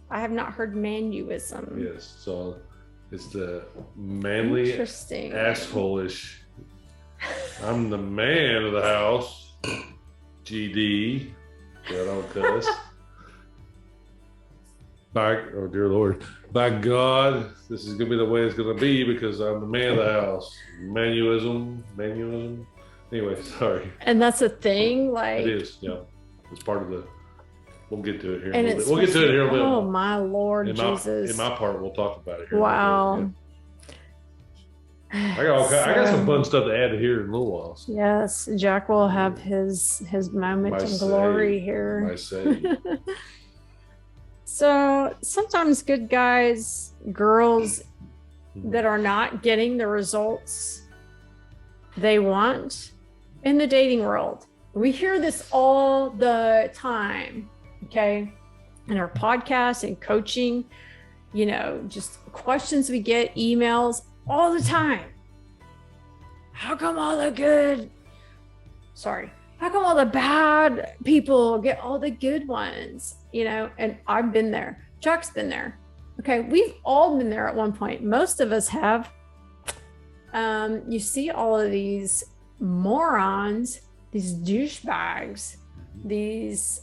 I have not heard manuism. Yes. So it's the manly asshole-ish. I'm the man of the house. GD. I don't cuss. Oh dear Lord. By God, this is gonna be the way it's gonna be because I'm the man of the house. Manuism. Anyway, sorry. And that's a thing, like it is, yeah. It's part of the. We'll get to it here. And in a little bit. We'll get to it here a little bit. Oh my Lord, Jesus! In my part, we'll talk about it here. Wow. I got some fun stuff to add to here in a little while. So. Yes, Jack will have his moment in glory here. I say. So sometimes good guys, girls that are not getting the results they want in the dating world. We hear this all the time, okay? In our podcast and coaching, you know, just questions we get, emails all the time. How come all the bad people get all the good ones? You know, and I've been there. Chuck's been there. Okay, we've all been there at one point. Most of us have. You see all of these morons, these douchebags, these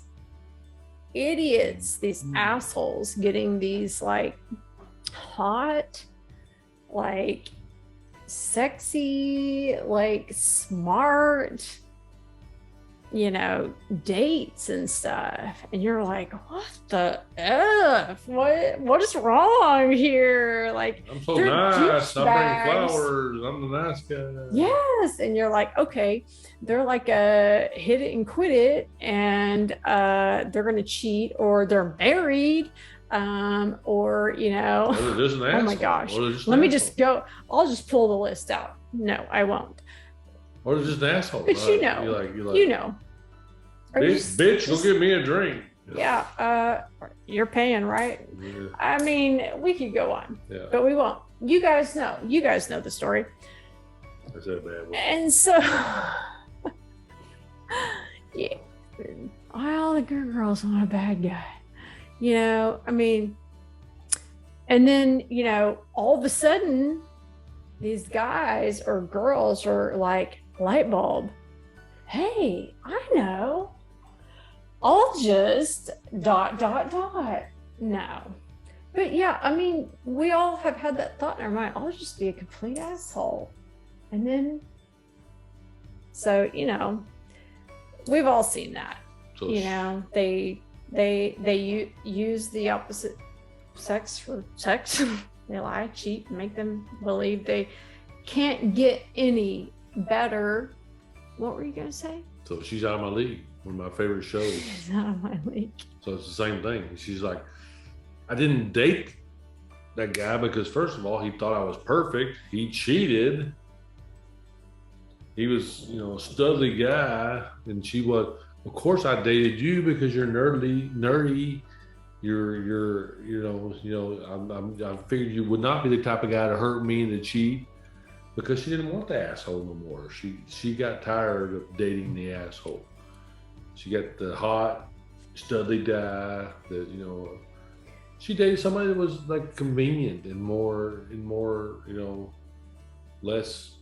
idiots, these assholes getting these like hot, like sexy, like smart, you know, dates and stuff, and you're like, what the F? What is wrong here? Like, I'm so nice. I'm bringing flowers. I'm the nice guy. Yes, and you're like, okay, they're like a hit it and quit it, and they're gonna cheat, or they're married, or you know, oh my gosh, let me just go. I'll just pull the list out. No, I won't. Or they're just an asshole. But you know, you know. Bitch, go get me a drink. Yeah, you're paying, right? Yeah. I mean, we could go on, but we won't. You guys know the story. That's a bad one. And so, yeah, all the good girls want a bad guy. You know, I mean, and then, you know, all of a sudden, these guys or girls are like, light bulb. Hey, I know. I'll just ... No. But yeah, I mean, we all have had that thought in our mind. I'll just be a complete asshole. And then, so, you know, we've all seen that. So, you know, they use the opposite sex for sex. They lie, cheat, make them believe they can't get any better. What were you going to say? So She's Out of My League, one of my favorite shows. She's Out of My League. So it's the same thing. She's like, I didn't date that guy because, first of all, he thought I was perfect. He cheated. He was, you know, a studly guy. And she was, of course I dated you because you're nerdy. You're, I figured you would not be the type of guy to hurt me and to cheat. Because she didn't want the asshole no more. She got tired of dating the asshole. She got the hot, studly guy that, you know, she dated somebody that was like convenient and more, you know, less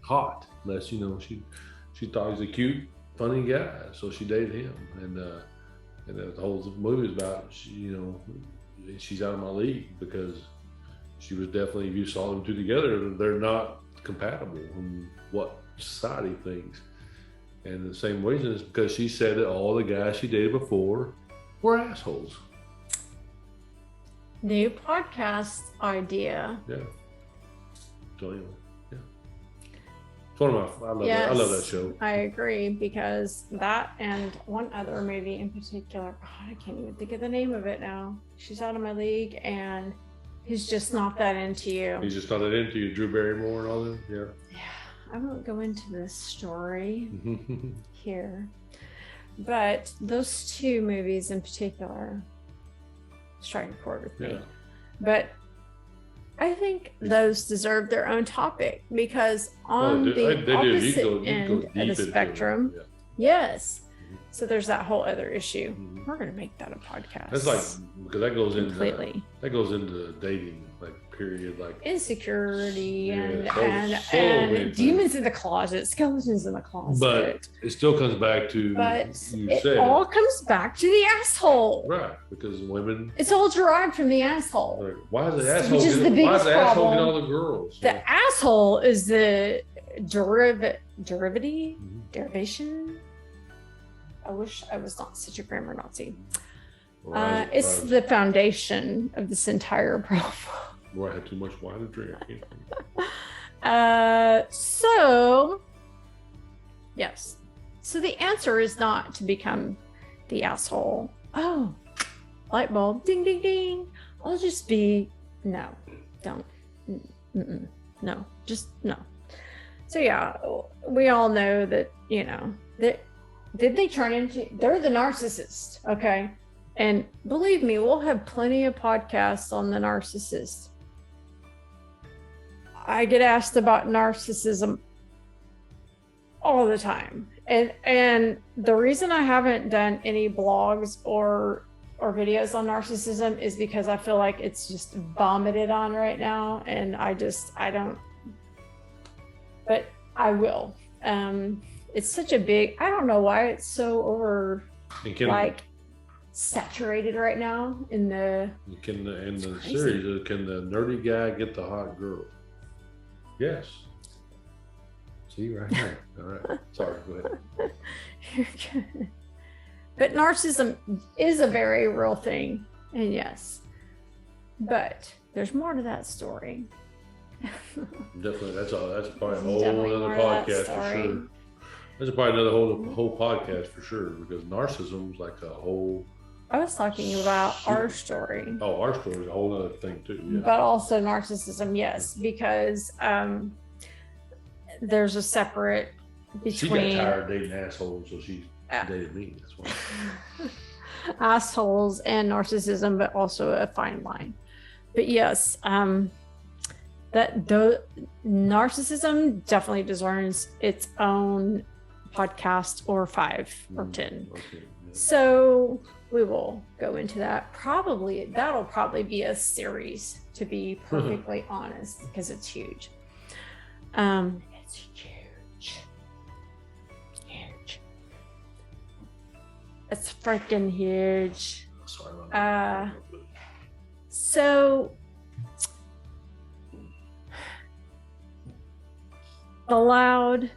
hot, less, you know, she thought he was a cute, funny guy. So she dated him. And the whole movie is about, you know, she's out of my league because she was definitely, if you saw them two together, they're not compatible in what society thinks. And the same reason is because she said that all the guys she dated before were assholes. New podcast idea. Yeah. So anyway, yeah. It's one of my, I love that show. I agree, because that and one other movie in particular, God, I can't even think of the name of it now. She's Out of My League, and he's just not that into you. He's just not that into you. Drew Barrymore and all that. Yeah. Yeah. I won't go into this story here, but those two movies in particular strike a chord with me. But I think those deserve their own topic, because on the opposite end of the spectrum, yes. So there's that whole other issue. We're going to make that a podcast. That's like, because that goes into dating, like, period, like insecurity and demons in the closet, skeletons in the closet. But it still comes back to, all comes back to the asshole, right? Because women, it's all derived from the asshole. Like, why is the asshole? Why is the asshole get all the girls? The asshole is the derivation. I wish I was not such a grammar Nazi. It's the foundation of this entire problem. Well, I had too much wine to drink. So yes. So the answer is not to become the asshole. Oh, light bulb, ding, ding, ding. I'll just be, no, don't. No, just no. So yeah, we all know that, that did they turn into, they're the narcissist, okay? And believe me, we'll have plenty of podcasts on the narcissist. I get asked about narcissism all the time. And the reason I haven't done any blogs or videos on narcissism is because I feel like it's just vomited on right now. And I don't, but I will. It's such a big, I don't know why it's so over, saturated right now in the series. Can the nerdy guy get the hot girl? Yes. See right here. All right. Sorry, go ahead. You're good. But narcissism is a very real thing. And yes, but there's more to that story. Definitely. That's probably a whole other podcast for sure. That's probably another whole podcast for sure, because narcissism is like a whole. I was talking about our story. Oh, our story is a whole other thing too. Yeah. But also narcissism, yes, because there's a separate between. She got tired of dating assholes, so she dated me. That's why. Assholes and narcissism, but also a fine line. But yes, narcissism definitely deserves its own podcast or 5 or 10. Okay, yeah. So we will go into that. That'll probably be a series, to be perfectly honest, because it's huge. It's huge. Huge. It's freaking huge. Sorry about that. So the loud,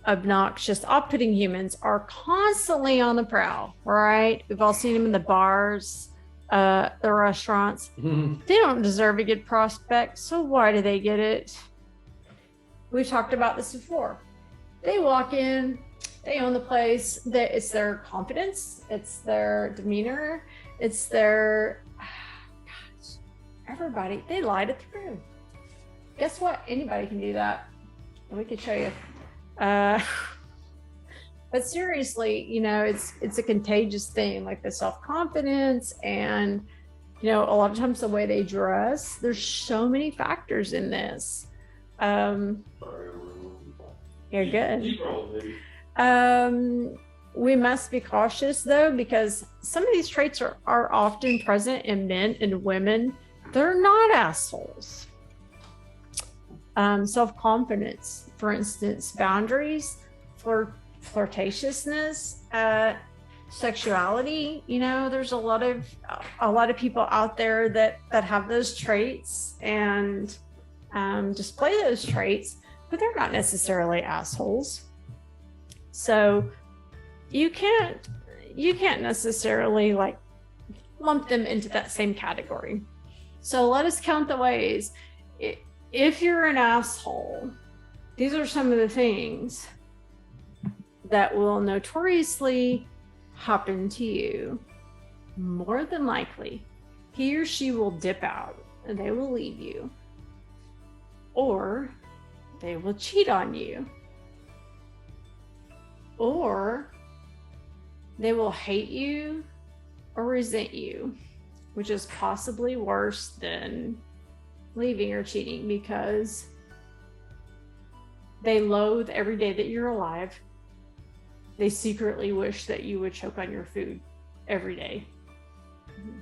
obnoxious, off-putting humans are constantly on the prowl, right? We've all seen them in the bars, the restaurants. They don't deserve a good prospect, so why do they get it? We've talked about this before. They walk in, they own the place. It's their confidence, it's their demeanor, it's their, everybody, they lied it through. Guess what? Anybody can do that. We could show you. But seriously, it's a contagious thing, like the self-confidence and, a lot of times the way they dress. There's so many factors in this. You're good. We must be cautious though, because some of these traits are often present in men and women. They're not assholes. Self-confidence, for instance, boundaries, flirtatiousness, sexuality. There's a lot of people out there that have those traits and display those traits, but they're not necessarily assholes. So you can't necessarily lump them into that same category. So let us count the ways. If you're an asshole, these are some of the things that will notoriously happen to you. More than likely, he or she will dip out and they will leave you, or they will cheat on you, or they will hate you or resent you, which is possibly worse than leaving or cheating, because they loathe every day that you're alive. They secretly wish that you would choke on your food every day.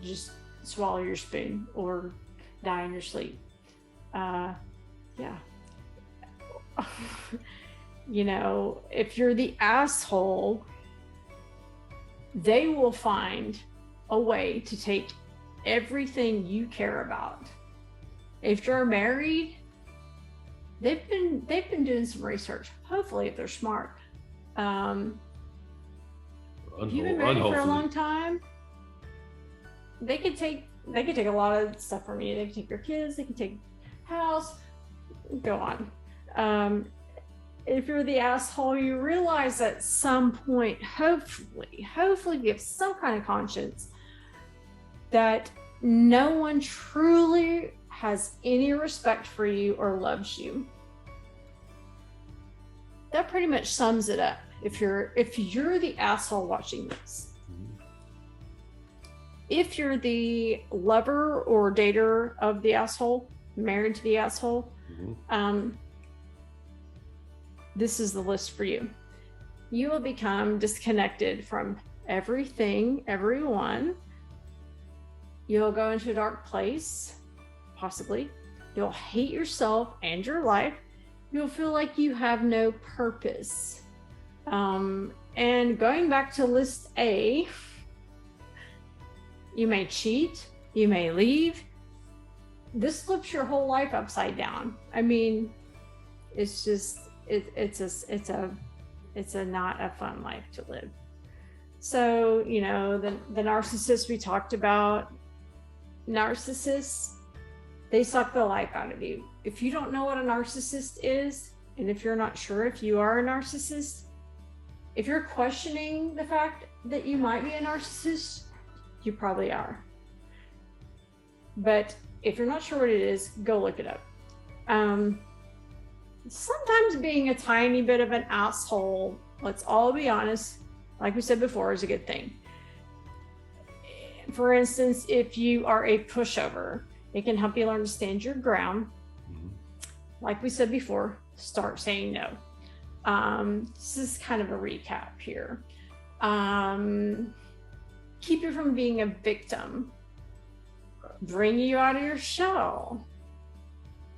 Just swallow your spoon or die in your sleep. Yeah. If you're the asshole, they will find a way to take everything you care about. If you're married, they've been doing some research. Hopefully, if they're smart. If you've been married for a long time, they could take a lot of stuff from you. They can take your kids. They can take house. Go on. If you're the asshole, you realize at some point, hopefully you have some kind of conscience that no one truly has any respect for you or loves you. That pretty much sums it up. If you're the asshole watching this. If you're the lover or dater of the asshole, married to the asshole, this is the list for you. You will become disconnected from everything, everyone. You'll go into a dark place, possibly. You'll hate yourself and your life. You'll feel like you have no purpose. And going back to list A, you may cheat, you may leave. This flips your whole life upside down. I mean, it's just, it's a not a fun life to live. So, you know, the narcissists we talked about, narcissists, they suck the life out of you. If you don't know what a narcissist is, and if you're not sure if you are a narcissist, if you're questioning the fact that you might be a narcissist, you probably are. But if you're not sure what it is, go look it up. Sometimes being a tiny bit of an asshole, let's all be honest, like we said before, is a good thing. For instance, if you are a pushover, it can help you learn to stand your ground. Like we said before, start saying no. This is kind of a recap here. Keep you from being a victim, bring you out of your shell,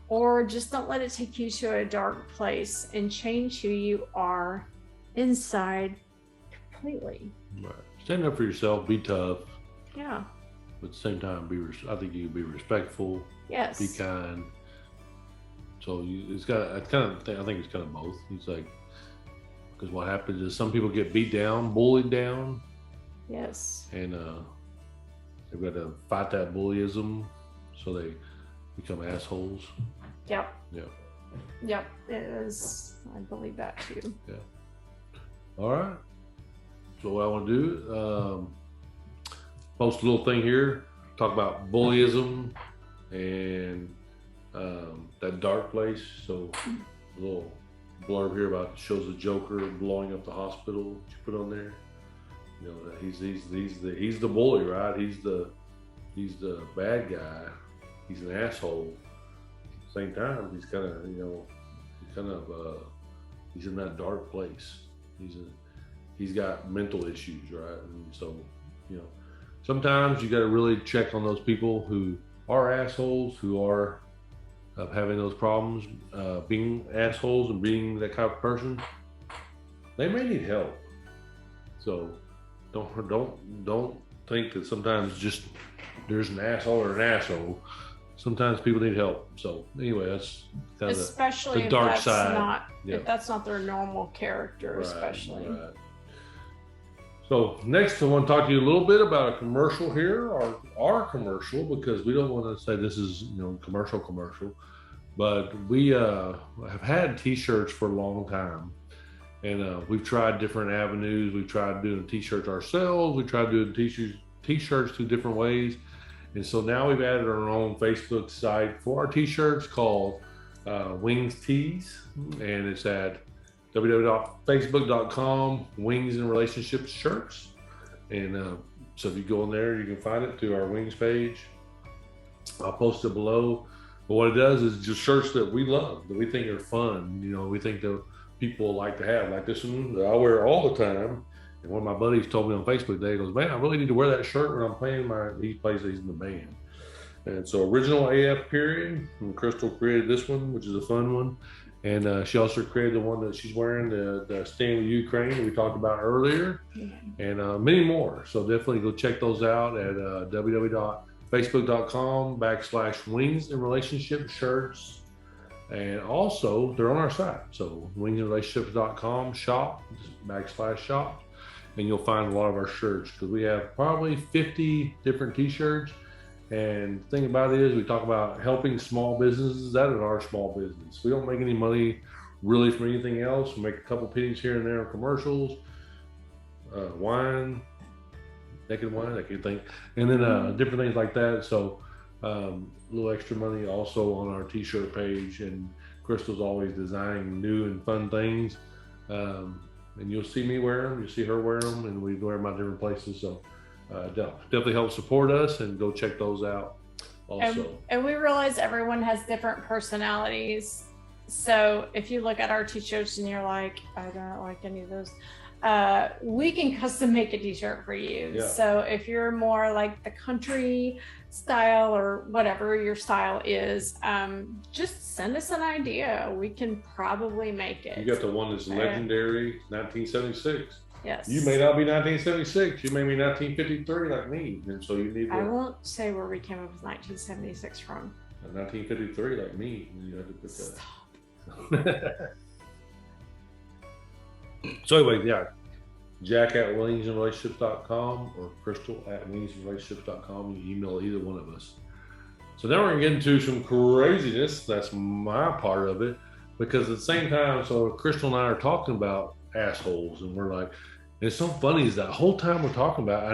or just don't let it take you to a dark place and change who you are inside completely. Right. Stand up for yourself, be tough. Yeah. But at the same time, I think you can be respectful. Yes. Be kind. So it's got, I think it's kind of both. It's like, because what happens is some people get beat down, bullied down. Yes. And they've got to fight that bullyism, so they become assholes. Yep. Yep. Yep. It is. I believe that too. Yeah. All right. So what I want to do, post a little thing here, talk about bullyism and that dark place. So a little blurb here about shows the Joker blowing up the hospital that you put on there. You know, he's the bully, right? He's the bad guy. He's an asshole. At the same time, he's kind of, he's in that dark place. He's got mental issues, right? And so, you know, sometimes you got to really check on those people who are assholes, who are having those problems, being assholes and being that kind of person. They may need help. So don't think that sometimes just there's an asshole or an asshole. Sometimes people need help. So anyway, that's kind of especially the dark if that's side. Not, if that's not their normal character, Right, especially. right. So next, I want to talk to you a little bit about a commercial here, or our commercial, because we don't want to say this is, you know, commercial, but we have had T-shirts for a long time, and we've tried different avenues. We've tried doing T-shirts ourselves. We tried doing T-shirts 2 different ways, and so now we've added our own Facebook site for our T-shirts called Wings Tees, and it's at www.facebook.com Wings and Relationships Shirts. And so if you go in there, you can find it through our Wings page. I'll post it below. But what it does is just shirts that we love, that we think are fun. You know, we think that people like to have, like this one that I wear all the time. And one of my buddies told me on Facebook today, he goes, man, I really need to wear that shirt when I'm playing he's in the band. And so original AF period, and Crystal created this one, which is a fun one. And she also created the one that she's wearing, the Stand With Ukraine that we talked about earlier, and many more. So definitely go check those out at www.facebook.com/Wings and Relationship Shirts. And also, they're on our site. So wingsandrelationships.com /shop, and you'll find a lot of our shirts, because we have probably 50 different T-shirts. And the thing about it is, we talk about helping small businesses. That is our small business. We don't make any money really from anything else. We make a couple pennies here and there on commercials, wine, naked wine, I can think, and then different things like that. So a little extra money also on our t-shirt page, and Crystal's always designing new and fun things. And you'll see me wear them, you'll see her wear them, and we wear them at different places. So definitely help support us, and go check those out also. And we realize everyone has different personalities. So if you look at our t-shirts and you're like, I don't like any of those, we can custom make a t-shirt for you. Yeah. So if you're more like the country style or whatever your style is, just send us an idea. We can probably make it. You got the one that's legendary, 1976. Yes. You may not be 1976. You may be 1953 like me, and so you need. I won't say where we came up with 1976 from. 1953 like me. You have to put that. Stop. So anyway, yeah, Jack at wingsandrelationships.com or Crystal at wingsandrelationships.com. You email either one of us. So now we're gonna get into some craziness. That's my part of it, because at the same time, so Crystal and I are talking about assholes, and we're like, and it's so funny is that whole time we're talking about, how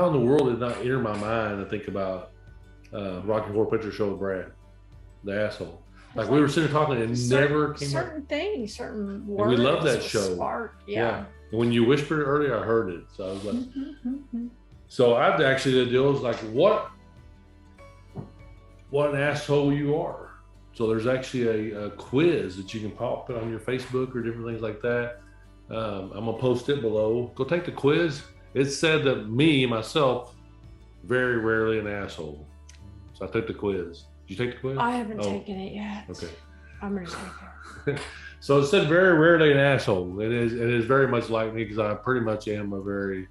in the world did not enter my mind to think about Rocky Horror Picture Show with Brad, the asshole. Like we were sitting talking, and it never came up. Certain things, certain words. And we love that show. Spark. Yeah. And when you whispered earlier, I heard it. So I was like, so I've actually, the deal is like, what an asshole you are. So there's actually a quiz that you can put on your Facebook or different things like that. I'm gonna post it below. Go take the quiz. It said that myself, very rarely an asshole. So I took the quiz. Did you take the quiz? I haven't taken it yet. Okay. I'm gonna take it. So it said very rarely an asshole. It is very much like me, because I pretty much am a very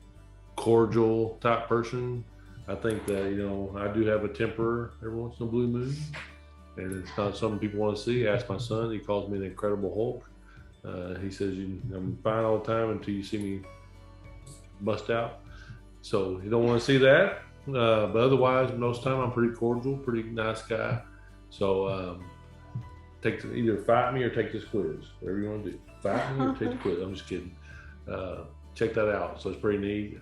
cordial type person. I think that, I do have a temper every once in a blue moon, and it's not something people want to see. Ask my son. He calls me the Incredible Hulk. He says I'm fine all the time until you see me bust out. So you don't want to see that. But otherwise, most of the time I'm pretty cordial, pretty nice guy. So either fight me or take this quiz, whatever you want to do. Fight me or take the quiz. I'm just kidding. Check that out. So it's pretty neat.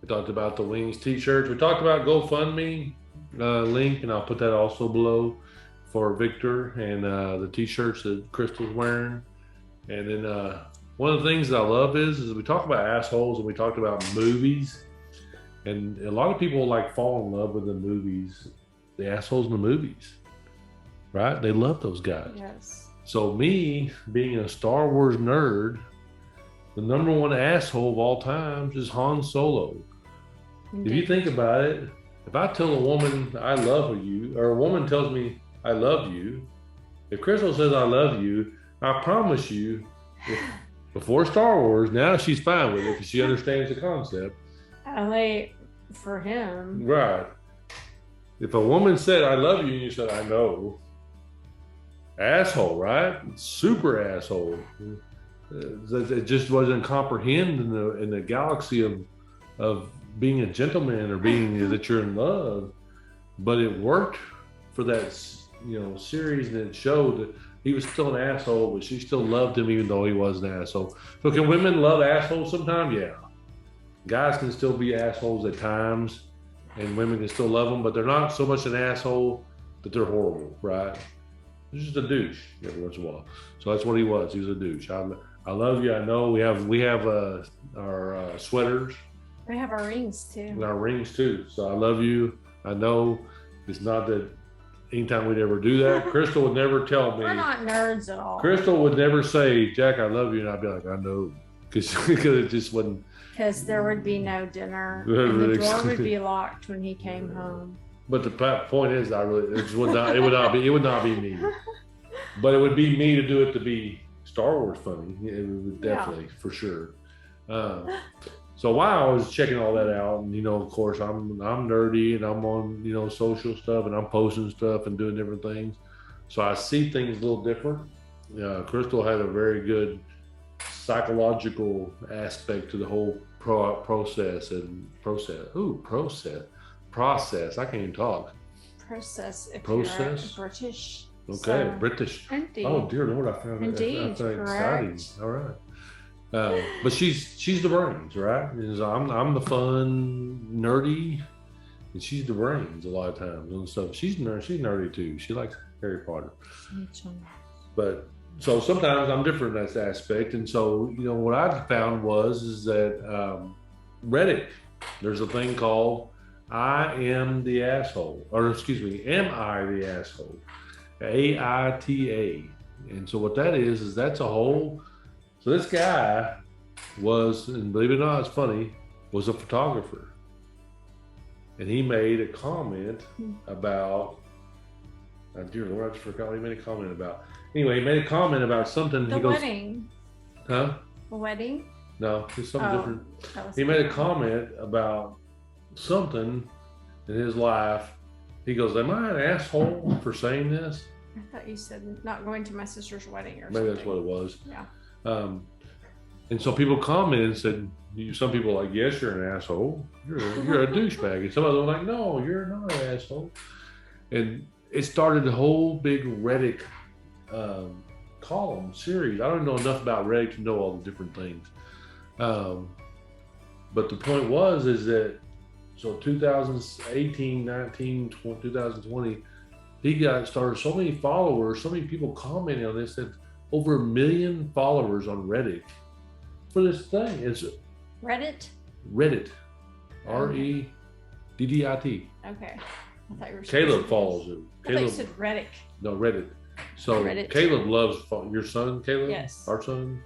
We talked about the Wings t-shirts. We talked about GoFundMe link, and I'll put that also below for Viktor, and the t-shirts that Crystal's wearing. And then one of the things that I love is we talk about assholes, and we talked about movies. And a lot of people fall in love with the movies, the assholes in the movies, right? They love those guys. Yes. So me, being a Star Wars nerd, the number one asshole of all time is Han Solo. Indeed. If you think about it, if I tell a woman I love you, or a woman tells me I love you, if Crystal says I love you, I promise you, before Star Wars, now she's fine with it because she understands the concept. For him. Right. If a woman said, I love you, and you said, I know. Asshole, right? Super asshole. It just wasn't comprehended in the galaxy of being a gentleman or being that you're in love. But it worked for that, series, and it showed that he was still an asshole, but she still loved him even though he was an asshole. So can women love assholes sometimes? Yeah. Guys can still be assholes at times, and women can still love them, but they're not so much an asshole that they're horrible, right? He's just a douche every once in a while. So that's what he was. He was a douche. I love you. I know we have our sweaters. We have our rings too. And our rings too. So I love you. I know it's not that anytime we'd ever do that. Crystal would never tell me. We're not nerds at all. Crystal would never say, Jack, I love you. And I'd be like, I know. Because it just wouldn't. Because there would be no dinner, and the door would be locked when he came home. But the point is, it would not be me. But it would be me to do it to be Star Wars funny. It would definitely, for sure. So while I was checking all that out, and of course I'm nerdy, and I'm on social stuff, and I'm posting stuff and doing different things. So I see things a little different. Crystal had a very good psychological aspect to the whole process and process. Ooh, process. I can't even talk. Process. If Process? you're British. Okay, So, British. indeed. Oh dear Lord, I found Indeed, it. I found it exciting. correct. All right. But she's the brains, right? And so I'm the fun, nerdy, and she's the brains a lot of times and stuff. She's nerdy too. She likes Harry Potter. But so sometimes I'm different in that aspect. And so, what I found is that Reddit, there's a thing called I am the asshole, or excuse me, am I the asshole? AITA. And so what that is that's a whole, so this guy was, and believe it or not, it's funny, was a photographer. And he made a comment about, dear Lord, I just forgot what he made a comment about. Anyway, he made a comment about something. The wedding. Huh? The wedding? No, it's something different. He made a comment about something in his life. He goes, am I an asshole for saying this? I thought you said not going to my sister's wedding or Maybe something. that's what it was. Yeah. And so people commented and said, some people are like, yes, you're an asshole. You're a douchebag. And some of them were like, no, you're not an asshole. And it started a whole big Reddit column series. I don't know enough about Reddit to know all the different things. But the point is that, so 2018, 19, 20, 2020, he started so many followers, so many people commenting on this, that over 1 million followers on Reddit for this thing. It's Reddit? Reddit. REDDIT. Okay. I thought you were Caleb follows it. I thought you said Reddick. No, Reddit. So Reddit. Caleb loves your son, Caleb? Yes. Our son?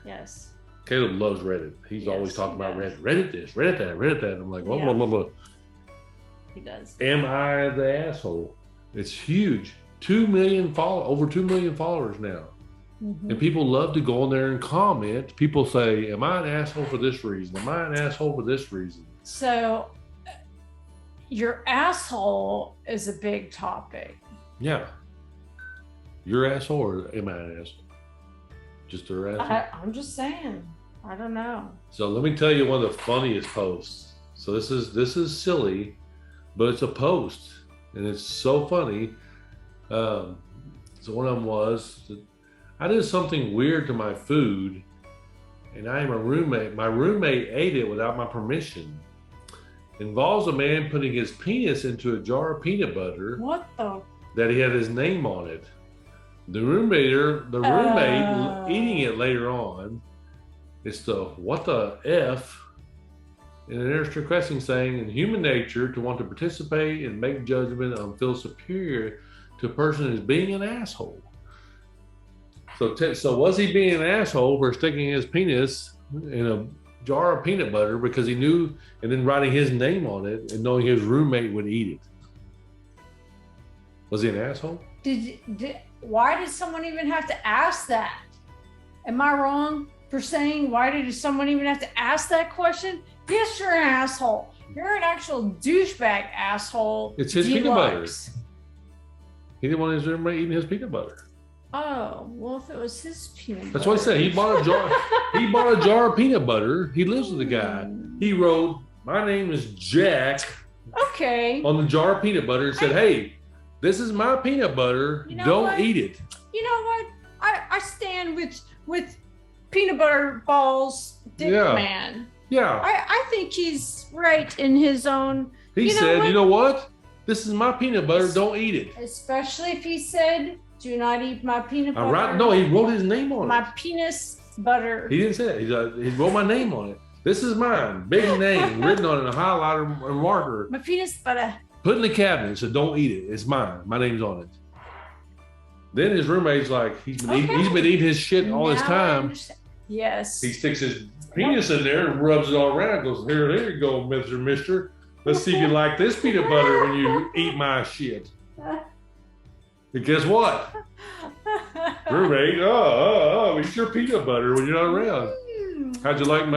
Yes. Caleb loves Reddit. He's always talking about Reddit. Reddit this, Reddit that, Reddit that. I'm like, blah, blah, blah, blah. He does. Am I the asshole? It's huge. 2 million over 2 million followers now. Mm-hmm. And people love to go on there and comment. People say, am I an asshole for this reason? Am I an asshole for this reason? So your asshole is a big topic. Yeah. Your asshole, or am I an asshole? Just a asshole? I'm just saying. I don't know. So let me tell you one of the funniest posts. So this is silly, but it's a post. And it's so funny. So one of them was, I did something weird to my food, and I am a roommate. My roommate ate it without my permission. Involves a man putting his penis into a jar of peanut butter. What the? That he had his name on it. The roommate eating it later on. It's the what the F in an interesting question saying in human nature to want to participate and make judgment and feel superior to a person as being an asshole. So was he being an asshole for sticking his penis in a jar of peanut butter because he knew, and then writing his name on it and knowing his roommate would eat it? Was he an asshole? Why did someone even have to ask that? Am I wrong for saying why did someone even have to ask that question? Yes, you're an asshole. You're an actual douchebag asshole. It's his peanut butter. He didn't want his roommate eating his peanut butter. Oh, well, if it was his peanut butter. That's what I said. He bought a jar. He bought a jar of peanut butter. He lives with the guy. He wrote, "My name is Jack." Okay. On the jar of peanut butter and said, "Hey, this is my peanut butter. Don't eat it." You know what? I stand with peanut butter balls, Dick Man. Yeah. I think he's right in his own. He said, "You know what? This is my peanut butter. Don't eat it." Especially if he said, "Do not eat my peanut butter." No, he wrote his name on it. My penis butter. He didn't say that. He wrote my name on it. This is mine. Big name written on it, a highlighter and marker. My penis butter. Put in the cabinet and said, "Don't eat it. It's mine. My name's on it." Then his roommate's like, he's been eting his shit all this time. Yes. He sticks his penis in there and rubs it all around. Goes, there you go, Mister. Let's see if you like this peanut butter when you eat my shit. And guess what? Roommate, eat your peanut butter when you're not around. How'd you like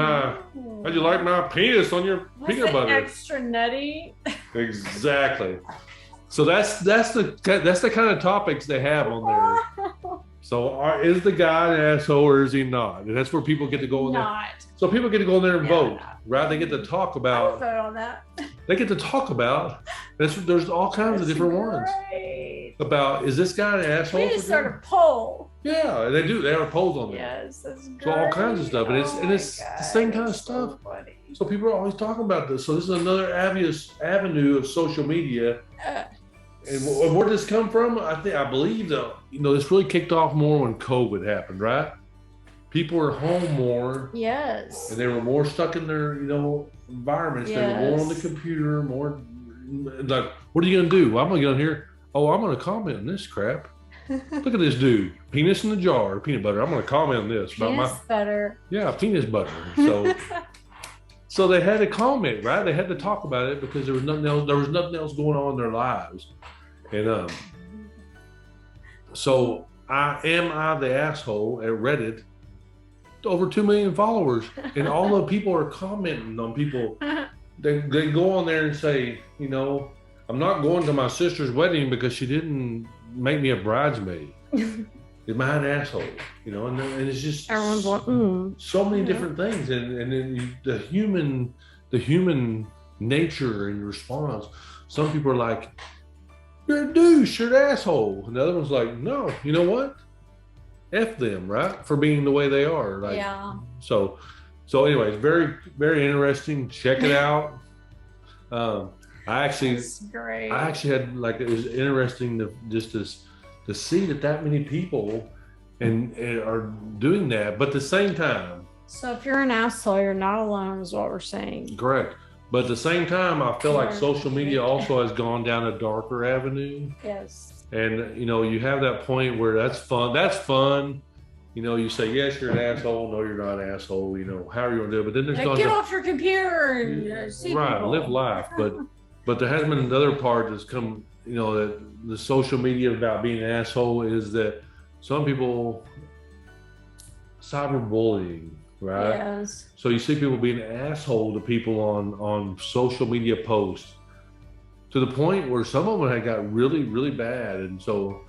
my penis on your peanut butter? Extra nutty. Exactly. So that's the kind of topics they have on there. So is the guy an asshole or is he not? And that's where people get to go in there. Not. So people get to go in there and vote, No. right? They get to talk I would about. vote on that. They get to talk about. There's all kinds of different ones about. Is this guy an asshole? We just start a poll. Yeah, they do. They have polls on there. Yes, that's great. So all kinds of stuff, and it's the same kind of stuff. So people are always talking about this. So this is another avenue of social media. And where did this come from? I believe though, this really kicked off more when COVID happened, right? People were home more. Yes. And they were more stuck in their, environments. Yes. They were more on the computer, more like, what are you gonna do? Well, I'm gonna get on here. Oh, I'm gonna comment on this crap. Look at this dude, penis in the jar, peanut butter. I'm gonna comment on this about penis butter. Yeah, penis butter. So, so they had to comment, right? They had to talk about it because there was nothing else. There was nothing else going on in their lives, and so am I the asshole at Reddit? Over 2 million followers, and all the people are commenting on people. They go on there and say, I'm not going to my sister's wedding because she didn't make me a bridesmaid. Am I an asshole? And it's just everyone's like, so many different things, and then the human nature and response. Some people are like, "You're a douche, you're an asshole," and the other one's like, "No, you know what? F them, right? For being the way they are." Like, yeah. So anyways, very, very interesting. Check it out. I actually had it was interesting to see that many people and are doing that, but at the same time. So if you're an asshole, you're not alone, is what we're saying. Correct. But at the same time, I feel like social media also has gone down a darker avenue. Yes. And you have that point where that's fun. That's fun. You say, yes, you're an asshole. No, you're not an asshole. However you want to do it. But then there's get off your computer and see people. Live life. But there has been another part that's come. That the social media about being an asshole is that some people cyberbullying, right? Yes. So you see people being an asshole to people on social media posts, to the point where some of them had got really, really bad. And so,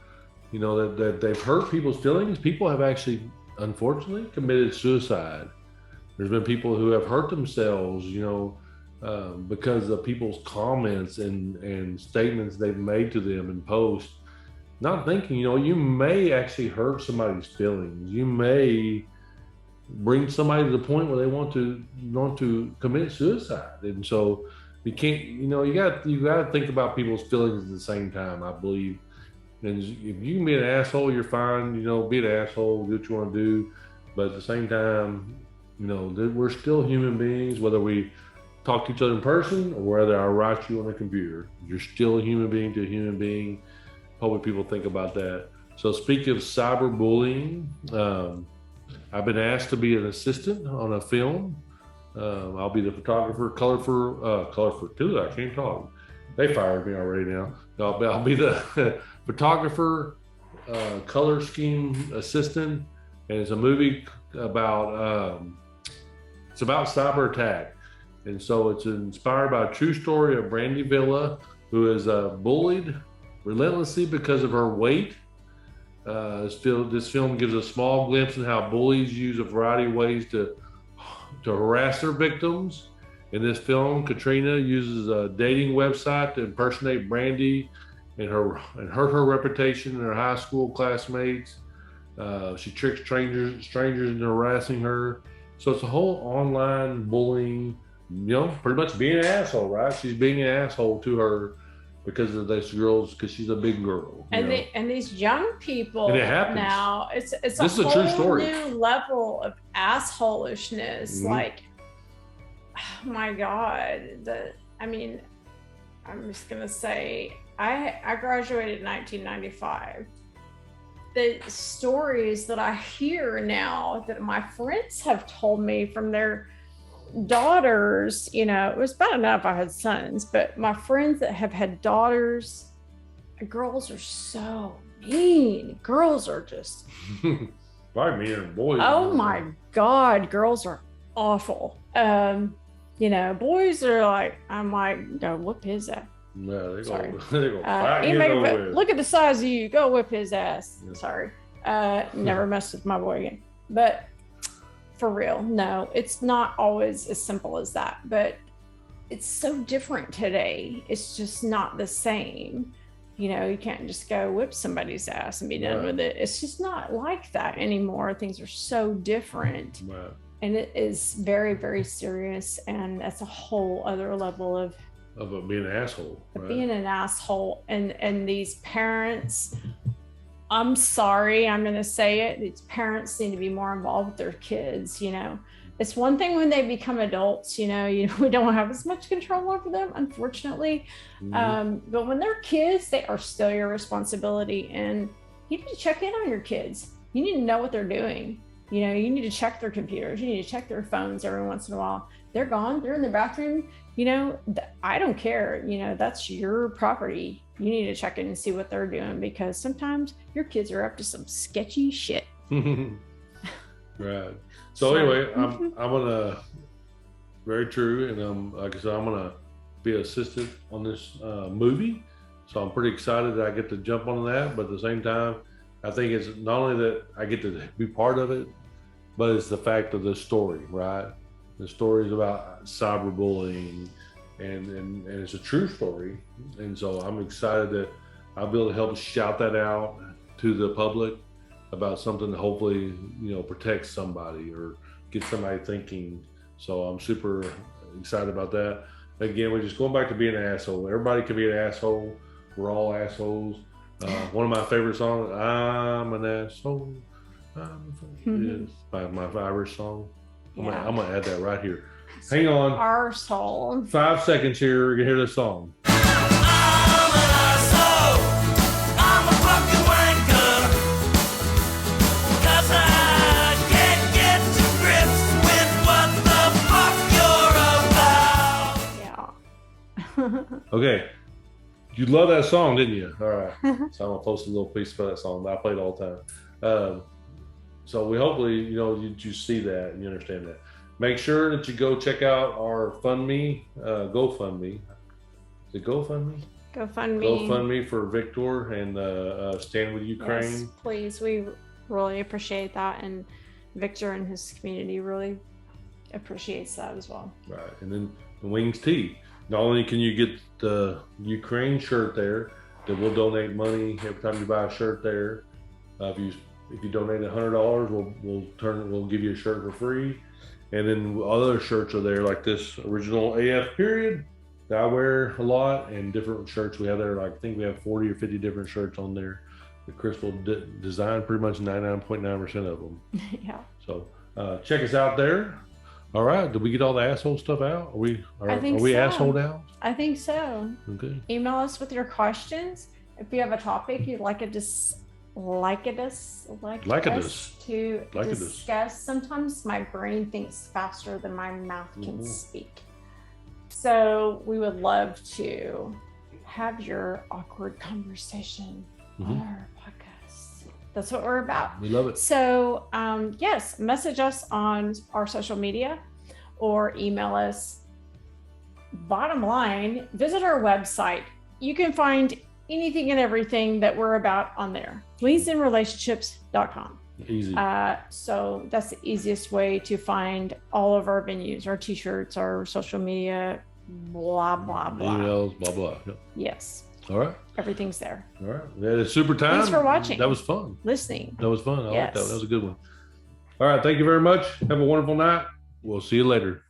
that they've hurt people's feelings. People have actually, unfortunately, committed suicide. There's been people who have hurt themselves, because of people's comments and statements they've made to them in posts, not thinking, you may actually hurt somebody's feelings. You may bring somebody to the point where they want to commit suicide. And so you can't, you got to think about people's feelings at the same time, I believe. And if you can be an asshole, you're fine. Be an asshole, do what you want to do. But at the same time, we're still human beings, whether we talk to each other in person or whether I write you on a computer. You're still a human being to a human being. Hopefully people think about that. So speaking of cyberbullying, I've been asked to be an assistant on a film. I'll be the photographer, color for two. I can't talk. They fired me already now. I'll be the photographer, color scheme assistant, and it's a movie about cyber attack. And so it's inspired by a true story of Brandy Villa, who is bullied relentlessly because of her weight. This film gives a small glimpse in how bullies use a variety of ways to harass their victims. In this film, Katrina uses a dating website to impersonate Brandy and hurt her reputation and her high school classmates. She tricks strangers into harassing her. So it's a whole online bullying, pretty much being an asshole, right? She's being an asshole to her because of these girls, because she's a big girl. And these young people, and it happens. Now, it's this a is a true whole story. New level of assholishness. Mm-hmm. Like, oh my God, I'm just gonna say, I graduated in 1995. The stories that I hear now that my friends have told me from their daughters, it was bad enough I had sons, but my friends that have had daughters, girls are so mean. Girls are just probably meaner than boys. Oh my God, girls are awful. Boys are like, I'm like, go whip his ass. No, they Sorry. go fight. Look at the size of you. Go whip his ass. Yeah. Sorry. Never mess with my boy again. But for real, no, it's not always as simple as that. But it's so different today. It's just not the same. You know, you can't just go whip somebody's ass and be done with it. It's just not like that anymore. Things are so different. Right. And it is very, very serious. And that's a whole other level of being an asshole. Right? Being an asshole. And these parents, I'm sorry, I'm going to say it. These parents need to be more involved with their kids. You know, it's one thing when they become adults, we don't have as much control over them, unfortunately. Mm-hmm. But when they're kids, they are still your responsibility. And you need to check in on your kids. You need to know what they're doing. You need to check their computers. You need to check their phones every once in a while. They're gone. They're in the bathroom. I don't care. That's your property. You need to check in and see what they're doing, because sometimes your kids are up to some sketchy shit. Right. So anyway, I'm gonna, very true, and like I said, I'm gonna be assistant on this movie. So I'm pretty excited that I get to jump on that. But at the same time, I think it's not only that I get to be part of it, but it's the fact of the story, right? The story is about cyberbullying, and it's a true story. And so I'm excited that I'll be able to help shout that out to the public about something that hopefully, protects somebody or gets somebody thinking. So I'm super excited about that. Again, we're just going back to being an asshole. Everybody can be an asshole. We're all assholes. One of my favorite songs, I'm an asshole. Is my Irish song. I'm gonna add that right here. Hang on. Our soul. 5 seconds here. We're gonna hear this song. I'm an asshole. I'm a fucking wanker. 'Cause I can't get to grips with what the fuck you're about. Yeah. Okay. You love that song, didn't you? All right. So I'm gonna post a little piece for that song that I played all the time. So we hopefully, you see that and you understand that. Make sure that you go check out our GoFundMe. Is it GoFundMe? GoFundMe for Viktor and Stand With Ukraine. Yes, please. We really appreciate that. And Viktor and his community really appreciates that as well. Right. And then the Wings Tea. Not only can you get the Ukraine shirt there, that we'll donate money every time you buy a shirt there. If you donate $100, we'll give you a shirt for free. And then other shirts are there, like this original AF period that I wear a lot, and different shirts we have there. Like I think we have 40 or 50 different shirts on there. The Crystal designed pretty much 99.9% of them. Yeah. So check us out there. All right. Did we get all the asshole stuff out? Are we so. assholed out? I think so. Okay. Email us with your questions. If you have a topic you'd like to discuss. Sometimes my brain thinks faster than my mouth can speak. So we would love to have your awkward conversation on our podcast. That's what we're about. We love it. So yes, message us on our social media or email us. Bottom line, visit our website. You can find anything and everything that we're about on there. wingsandrelationships.com. Easy. So that's the easiest way to find all of our venues, our t-shirts, our social media, blah, blah, blah. Emails, blah, blah. Yep. Yes. All right. Everything's there. All right. That is super time. Thanks for watching. That was fun. Listening. That was fun. I like that. That was a good one. All right. Thank you very much. Have a wonderful night. We'll see you later.